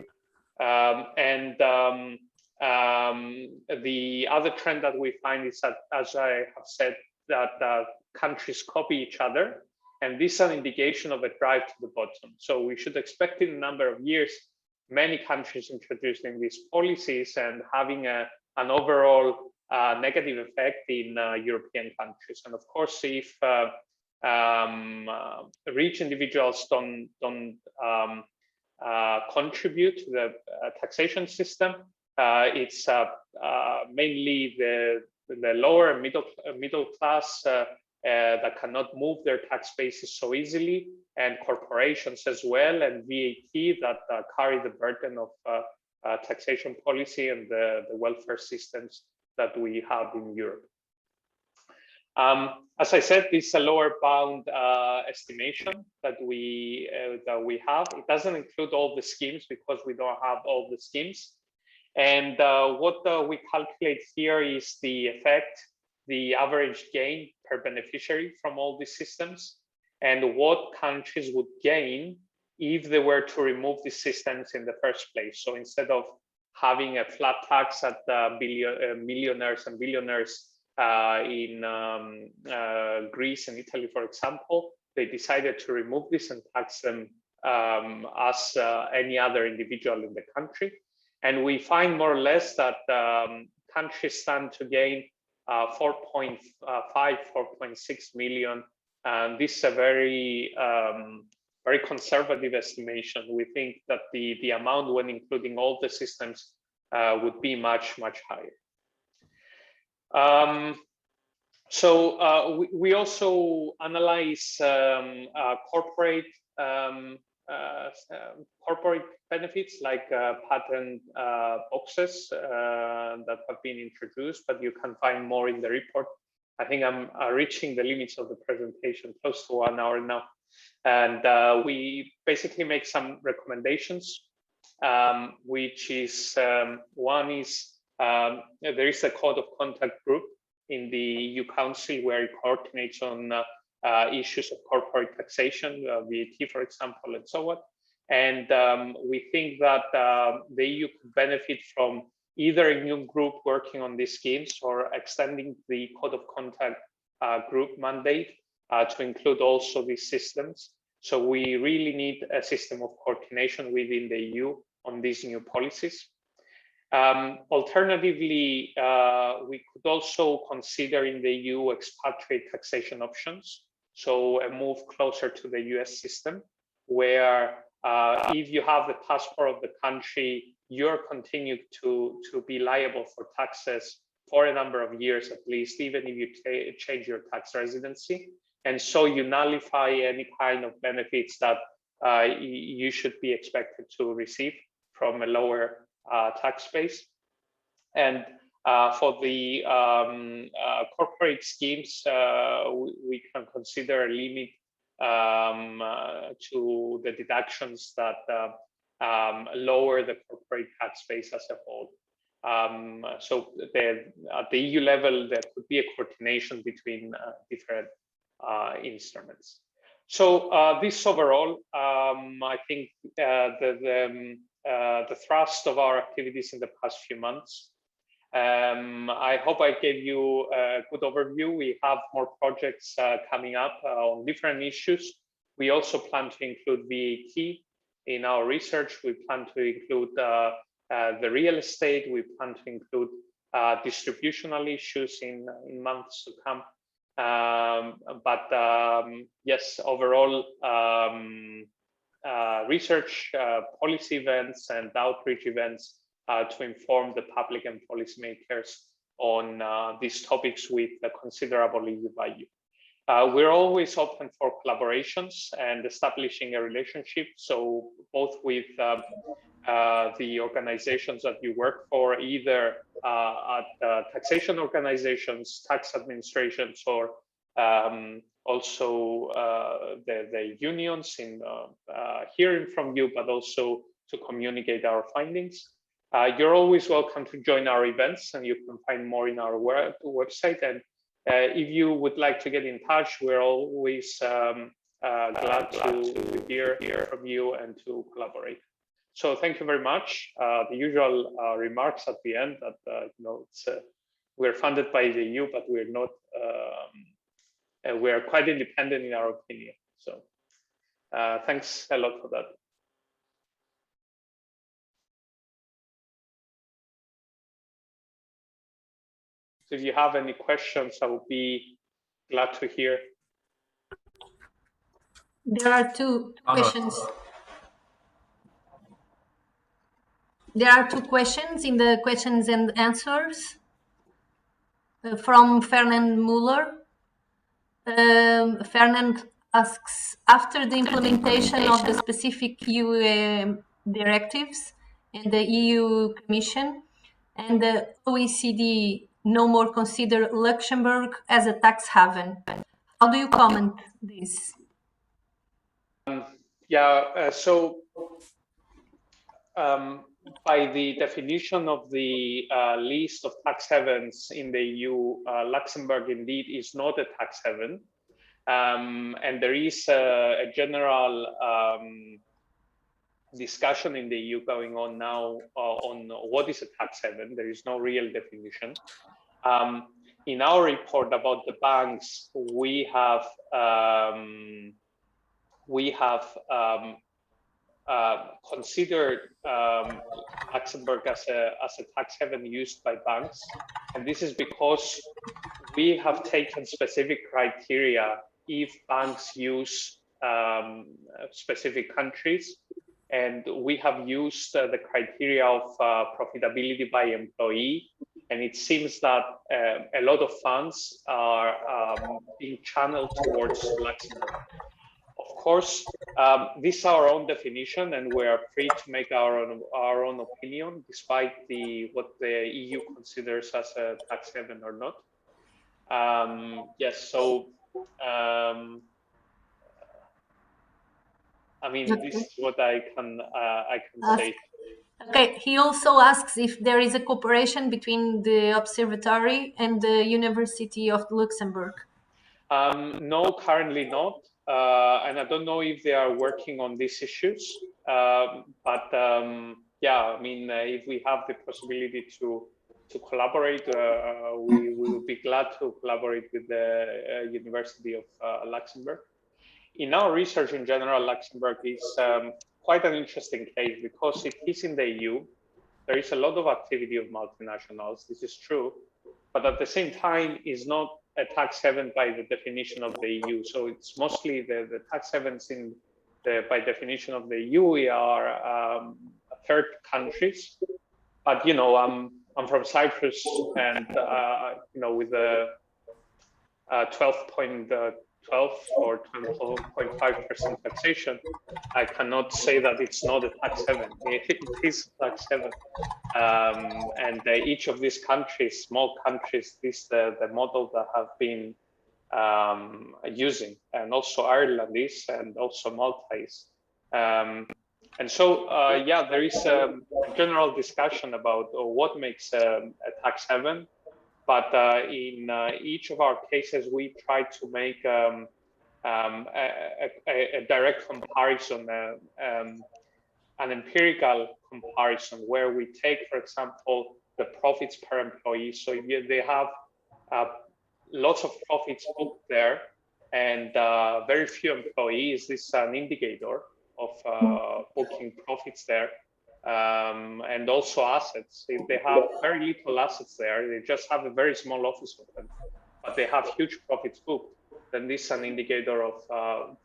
The other trend that we find is that, as I have said, that countries copy each other, and this is an indication of a drive to the bottom. So we should expect in a number of years, many countries introducing these policies and having an overall negative effect in European countries. And of course, if rich individuals don't contribute to the taxation system, it's mainly the lower and middle class that cannot move their tax bases so easily, and corporations as well, and VAT that carry the burden of taxation policy and the welfare systems that we have in Europe. As I said, this is a lower bound estimation that we have. It doesn't include all the schemes because we don't have all the schemes. And what we calculate here is the effect, the average gain per beneficiary from all these systems, and what countries would gain if they were to remove these systems in the first place. So instead of having a flat tax at millionaires and billionaires in Greece and Italy, for example, they decided to remove this and tax them as any other individual in the country. And we find more or less that countries stand to gain 4.5, 4.6 million. And this is a very, very conservative estimation. We think that the amount, when including all the systems, would be much, much higher. We also analyze corporate benefits like patent boxes that have been introduced, but you can find more in the report. I think I'm reaching the limits of the presentation, close to 1 hour now. And we basically make some recommendations, which is one is there is a code of contact group in the EU Council where it coordinates on issues of corporate taxation, VAT, for example, and so on. And we think that the EU could benefit from either a new group working on these schemes or extending the code of contact group mandate to include also these systems. So we really need a system of coordination within the EU on these new policies. Alternatively, we could also consider in the EU expatriate taxation options. So a move closer to the US system, where if you have the passport of the country, you're continued to be liable for taxes for a number of years at least, even if you change your tax residency. And so you nullify any kind of benefits that you should be expected to receive from a lower tax base. And for the corporate schemes, we can consider a limit to the deductions that lower the corporate tax base as a whole. So at the EU level, there could be a coordination between different instruments. So this overall, I think the thrust of our activities in the past few months. I hope I gave you a good overview. We have more projects coming up on different issues. We also plan to include VAT in our research. We plan to include the real estate. We plan to include distributional issues in months to come. Yes, overall, research, policy events, and outreach events to inform the public and policymakers on these topics with considerable EU value. We're always open for collaborations and establishing a relationship. So both with the organizations that you work for, either at taxation organizations, tax administrations, or also the unions in hearing from you, but also to communicate our findings. You're always welcome to join our events, and you can find more in our website. And if you would like to get in touch, we're always glad to hear from you and to collaborate. So thank you very much. The usual remarks at the end that we're funded by the EU, but we're not. We're quite independent in our opinion. So thanks a lot for that. So if you have any questions, I would be glad to hear. There are two questions. There are two questions in the questions and answers from Fernand Muller. Fernand asks, after the implementation of the specific EU directives and the EU Commission and the OECD no more consider Luxembourg as a tax haven, how do you comment this? By the definition of the list of tax havens in the EU, Luxembourg indeed is not a tax haven. And there is a general discussion in the EU going on now on what is a tax haven. There is no real definition. In our report about the banks, we have considered Luxembourg as a tax haven used by banks, and this is because we have taken specific criteria if banks use specific countries, and we have used the criteria of profitability by employee, and it seems that a lot of funds are being channeled towards Luxembourg. Of course, this is our own definition, and we are free to make our own opinion, despite what the EU considers as a tax haven or not. Yes, so I mean, this is what I can say. Okay, he also asks if there is a cooperation between the observatory and the University of Luxembourg. No, currently not. And I don't know if they are working on these issues. But yeah, I mean, if we have the possibility to collaborate, we will be glad to collaborate with the University of Luxembourg. In our research in general, Luxembourg is quite an interesting case because it is in the EU. There is a lot of activity of multinationals. This is true, but at the same time, is not a tax haven by the definition of the EU. So it's mostly the tax havens in by definition of the EU. We are third countries, but you know, I'm from Cyprus, and you know, with the 12.12 or 12.5% taxation, I cannot say that it's not a tax haven. It is a tax haven. And each of these countries, small countries, this is the model that have been using, and also Ireland is, and also Malta is. And so, yeah, there is a general discussion about what makes a tax haven. But in each of our cases, we try to make a direct comparison, an empirical comparison, where we take, for example, the profits per employee. So they have lots of profits booked there and very few employees. This is an indicator of booking profits there. And also assets. If they have very little assets there, they just have a very small office open, but they have huge profits booked, then this is an indicator of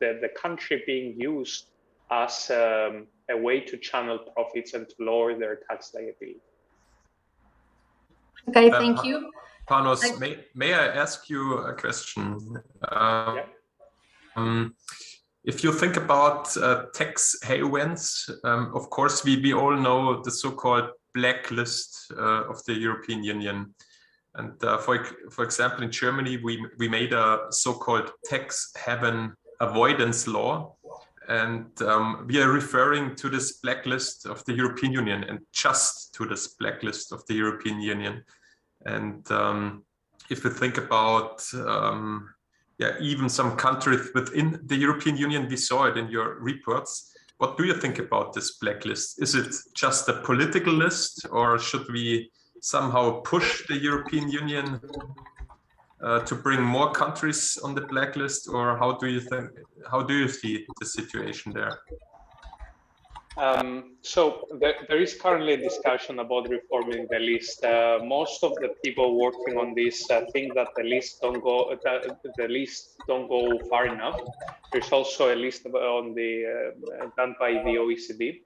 the country being used as a way to channel profits and to lower their tax liability. Okay, thank you. Panos, may I ask you a question? Yeah. If you think about tax havens, of course, we all know the so-called blacklist of the European Union. And for example, in Germany, we made a so-called tax haven avoidance law. And we are referring to this blacklist of the European Union and just to this blacklist of the European Union. And if we think about yeah, even some countries within the European Union, we saw it in your reports. What do you think about this blacklist? Is it just a political list, or should we somehow push the European Union to bring more countries on the blacklist, or how do you think? How do you see the situation there? So there is currently a discussion about reforming the list. Most of the people working on this think that the list don't go far enough. There's also a list on the done by the OECD.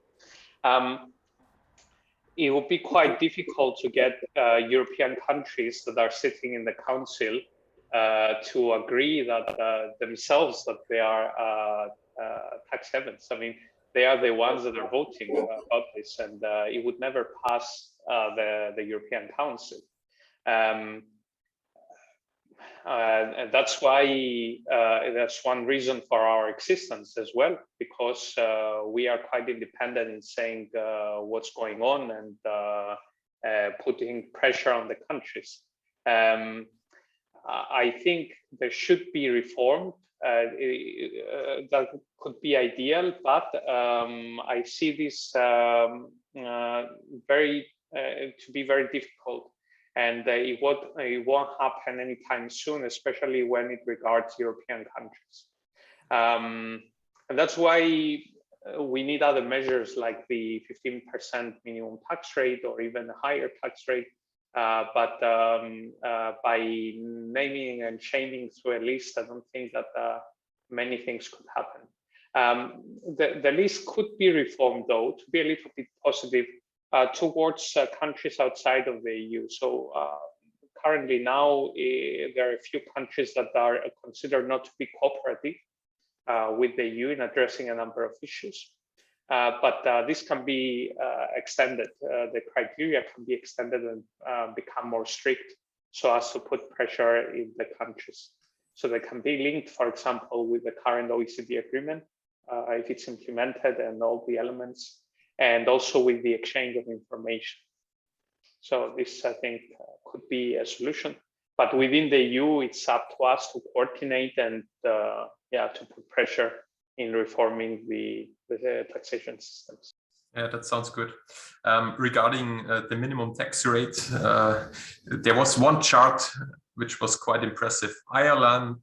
It would be quite difficult to get European countries that are sitting in the council to agree that themselves that they are tax havens. I mean, they are the ones that are voting about this, and it would never pass the European Council. And that's why that's one reason for our existence as well, because we are quite independent in saying what's going on and putting pressure on the countries. I think there should be reform. That could be ideal, but I see this to be very difficult, and it won't happen anytime soon, especially when it regards European countries. And that's why we need other measures like the 15% minimum tax rate or even a higher tax rate. But by naming and shaming through a list, I don't think that many things could happen. The list could be reformed, though, to be a little bit positive towards countries outside of the EU. So currently now, there are a few countries that are considered not to be cooperative with the EU in addressing a number of issues. But this can be extended. The criteria can be extended and become more strict so as to put pressure in the countries. So they can be linked, for example, with the current OECD agreement, if it's implemented and all the elements, and also with the exchange of information. So this, I think, could be a solution. But within the EU, it's up to us to coordinate and to put pressure in reforming the taxation systems. Yeah, that sounds good. Regarding the minimum tax rate, there was one chart which was quite impressive. Ireland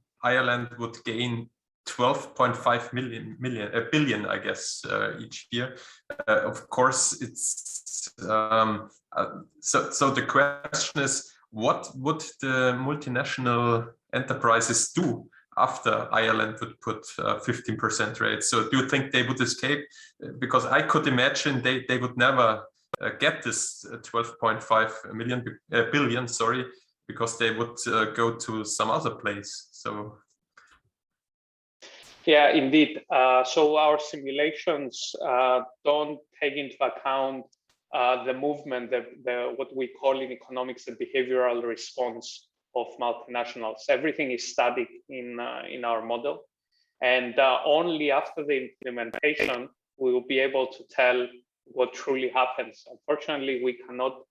would gain 12.5 billion, I guess, each year. Of course, it's so the question is, what would the multinational enterprises do after Ireland would put 15% rate? So do you think they would escape? Because I could imagine they would never get this 12.5 billion, sorry, because they would go to some other place. So. Yeah, indeed. So our simulations don't take into account the movement, what we call in economics the behavioral response of multinationals. Everything is static in our model, and only after the implementation we will be able to tell what truly happens. Unfortunately, we cannot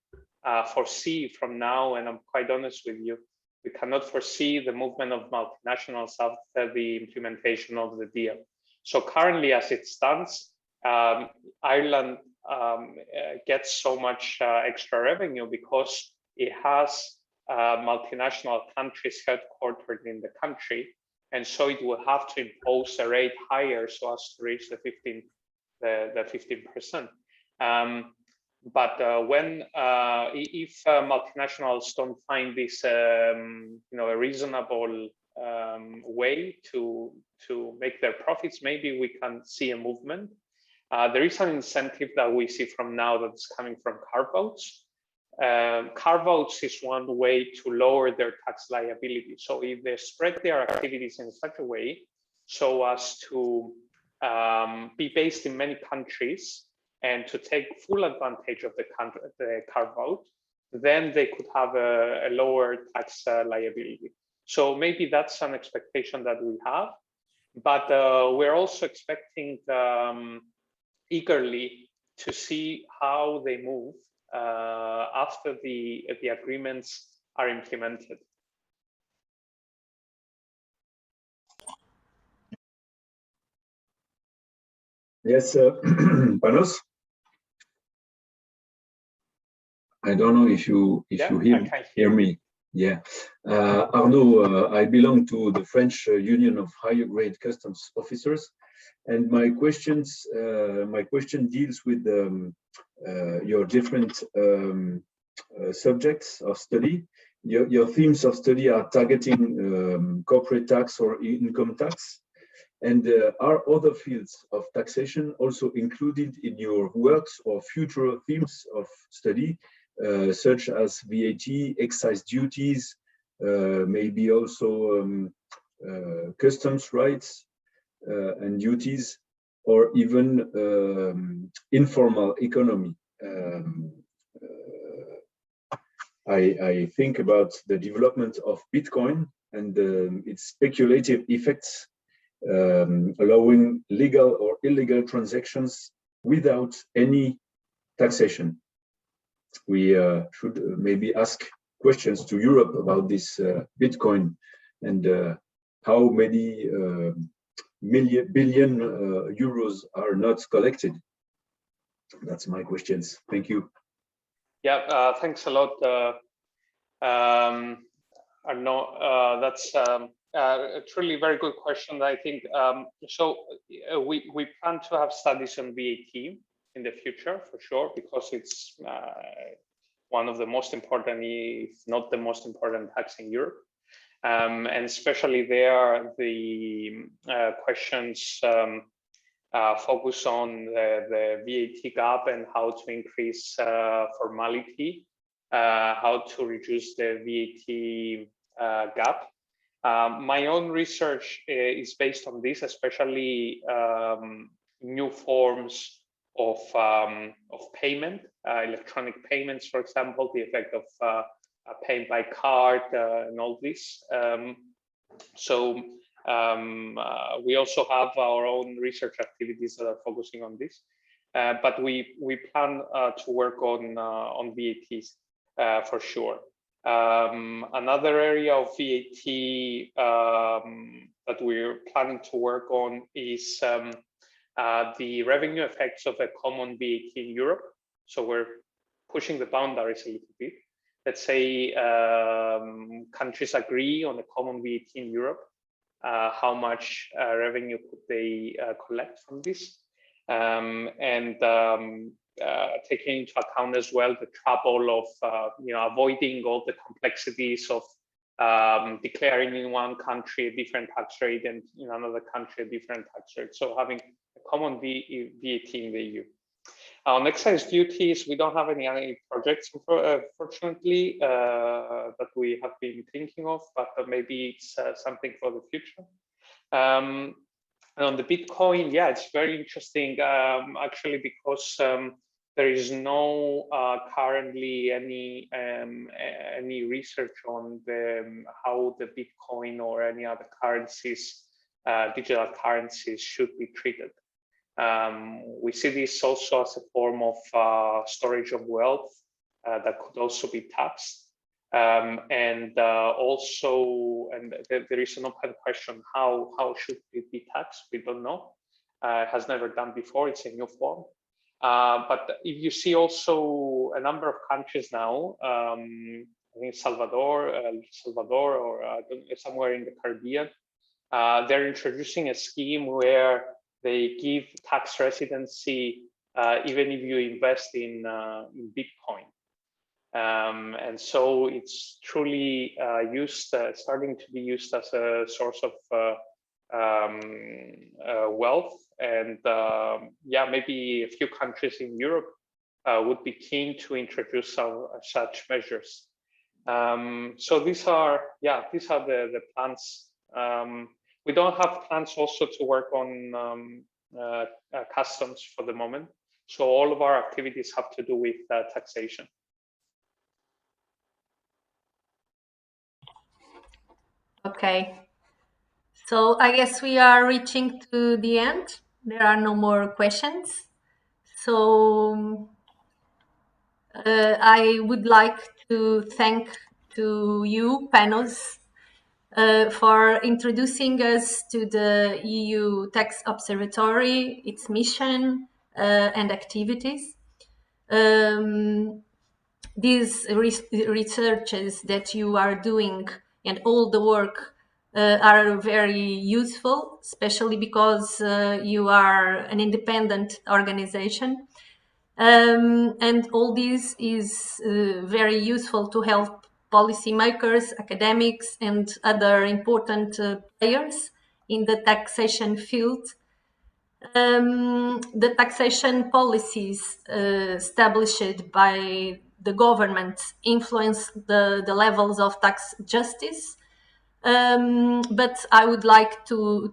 foresee from now, and I'm quite honest with you, we cannot foresee the movement of multinationals after the implementation of the deal. So currently, as it stands, Ireland gets so much extra revenue because it has multinational countries headquartered in the country, and so it will have to impose a rate higher so as to reach the 15%. But if multinationals don't find this a reasonable way to make their profits, maybe we can see a movement. There is an incentive that we see from now that's coming from carve-outs. Carve-outs is one way to lower their tax liability. So if they spread their activities in such a way so as to be based in many countries and to take full advantage of the carve-out, then they could have a lower tax liability. So maybe that's an expectation that we have, but we're also expecting eagerly to see how they move after the agreements are implemented. Yes, Panos. I don't know if you hear me. Yeah, Arnaud, I belong to the French Union of Higher Grade Customs Officers, and my question deals with your different subjects of study. Your themes of study are targeting corporate tax or income tax. And are other fields of taxation also included in your works or future themes of study, such as VAT, excise duties, maybe also customs rights and duties, or even informal economy? I think about the development of Bitcoin and its speculative effects, allowing legal or illegal transactions without any taxation. We should maybe ask questions to Europe about this Bitcoin and how many billion euros are not collected. That's my questions. Thank you. Yeah, thanks a lot, Arnaud. That's a truly very good question, I think. We plan to have studies on VAT in the future, for sure, because it's one of the most important, if not the most important tax in Europe. And especially there, the questions focus on the VAT gap and how to increase formality, how to reduce the VAT gap. My own research is based on this, especially new forms of payment, electronic payments, for example, the effect of paying by card and all this. We also have our own research activities that are focusing on this, but we plan to work on VATs for sure. Another area of VAT that we're planning to work on is the revenue effects of a common VAT in Europe. So we're pushing the boundaries a little bit. Let's say countries agree on a common VAT in Europe. How much revenue could they collect from this? Taking into account as well the trouble of avoiding all the complexities of declaring in one country a different tax rate and in another country a different tax rate. So having a common VAT in the EU. On excise duties, we don't have any projects, fortunately, that we have been thinking of, but maybe it's something for the future. And on the Bitcoin, yeah, it's very interesting, actually, because there is no currently any research on how the Bitcoin or any other currencies, digital currencies, should be treated. We see this also as a form of storage of wealth that could also be taxed. There is an open question, how should it be taxed? We don't know. It has never done before, it's a new form. But if you see also a number of countries now, I think Salvador or somewhere in the Caribbean, they're introducing a scheme where they give tax residency even if you invest in Bitcoin. And so it's truly starting to be used as a source of wealth. And yeah, maybe a few countries in Europe would be keen to introduce such measures. So these are the plans. We don't have plans also to work on customs for the moment. So all of our activities have to do with taxation. Okay. So I guess we are reaching to the end. There are no more questions. So I would like to thank to you, panels, for introducing us to the EU Tax Observatory, its mission and activities. These researches that you are doing and all the work are very useful, especially because you are an independent organization. And all this is very useful to help policymakers, academics, and other important players in the taxation field. The taxation policies established by the government influence the levels of tax justice. But I would like to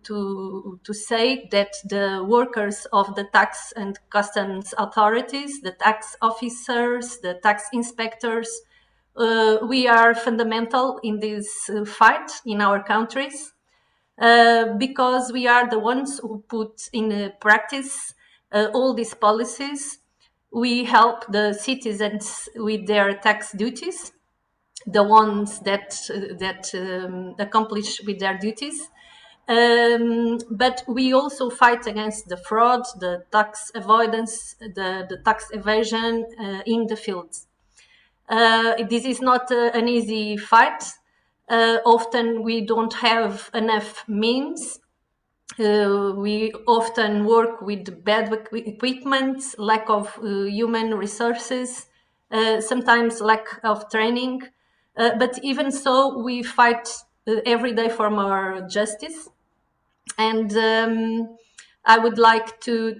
say that the workers of the tax and customs authorities, the tax officers, the tax inspectors, we are fundamental in this fight in our countries, because we are the ones who put in practice all these policies. We help the citizens with their tax duties, the ones that accomplish with their duties. But we also fight against the fraud, the tax avoidance, the tax evasion in the fields. This is not an easy fight. Often we don't have enough means. We often work with bad equipment, lack of human resources, sometimes lack of training. But even so, we fight every day for more justice. And I would like to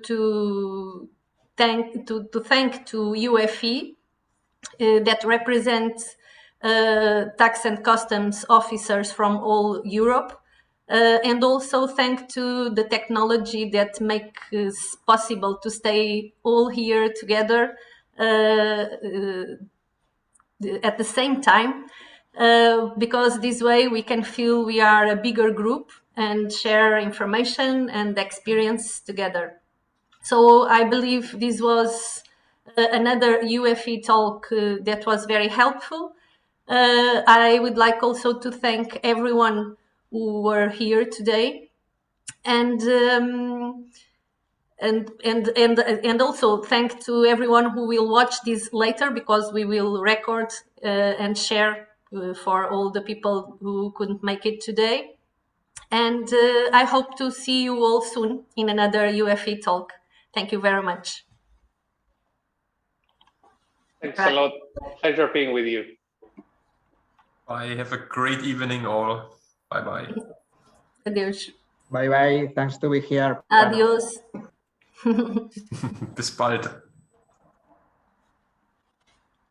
thank to UFE that represents tax and customs officers from all Europe. And also thank to the technology that makes possible to stay all here together at the same time, because this way we can feel we are a bigger group and share information and experience together. So I believe this was another UFE talk that was very helpful. I would like also to thank everyone who were here today, and also thank to everyone who will watch this later, because we will record and share for all the people who couldn't make it today. And I hope to see you all soon in another UFE talk. Thank you very much. Thanks a lot. Pleasure being with you. Bye. Have a great evening all. Bye-bye. Adios. Bye bye. Thanks to be here. Adios. Bis bald.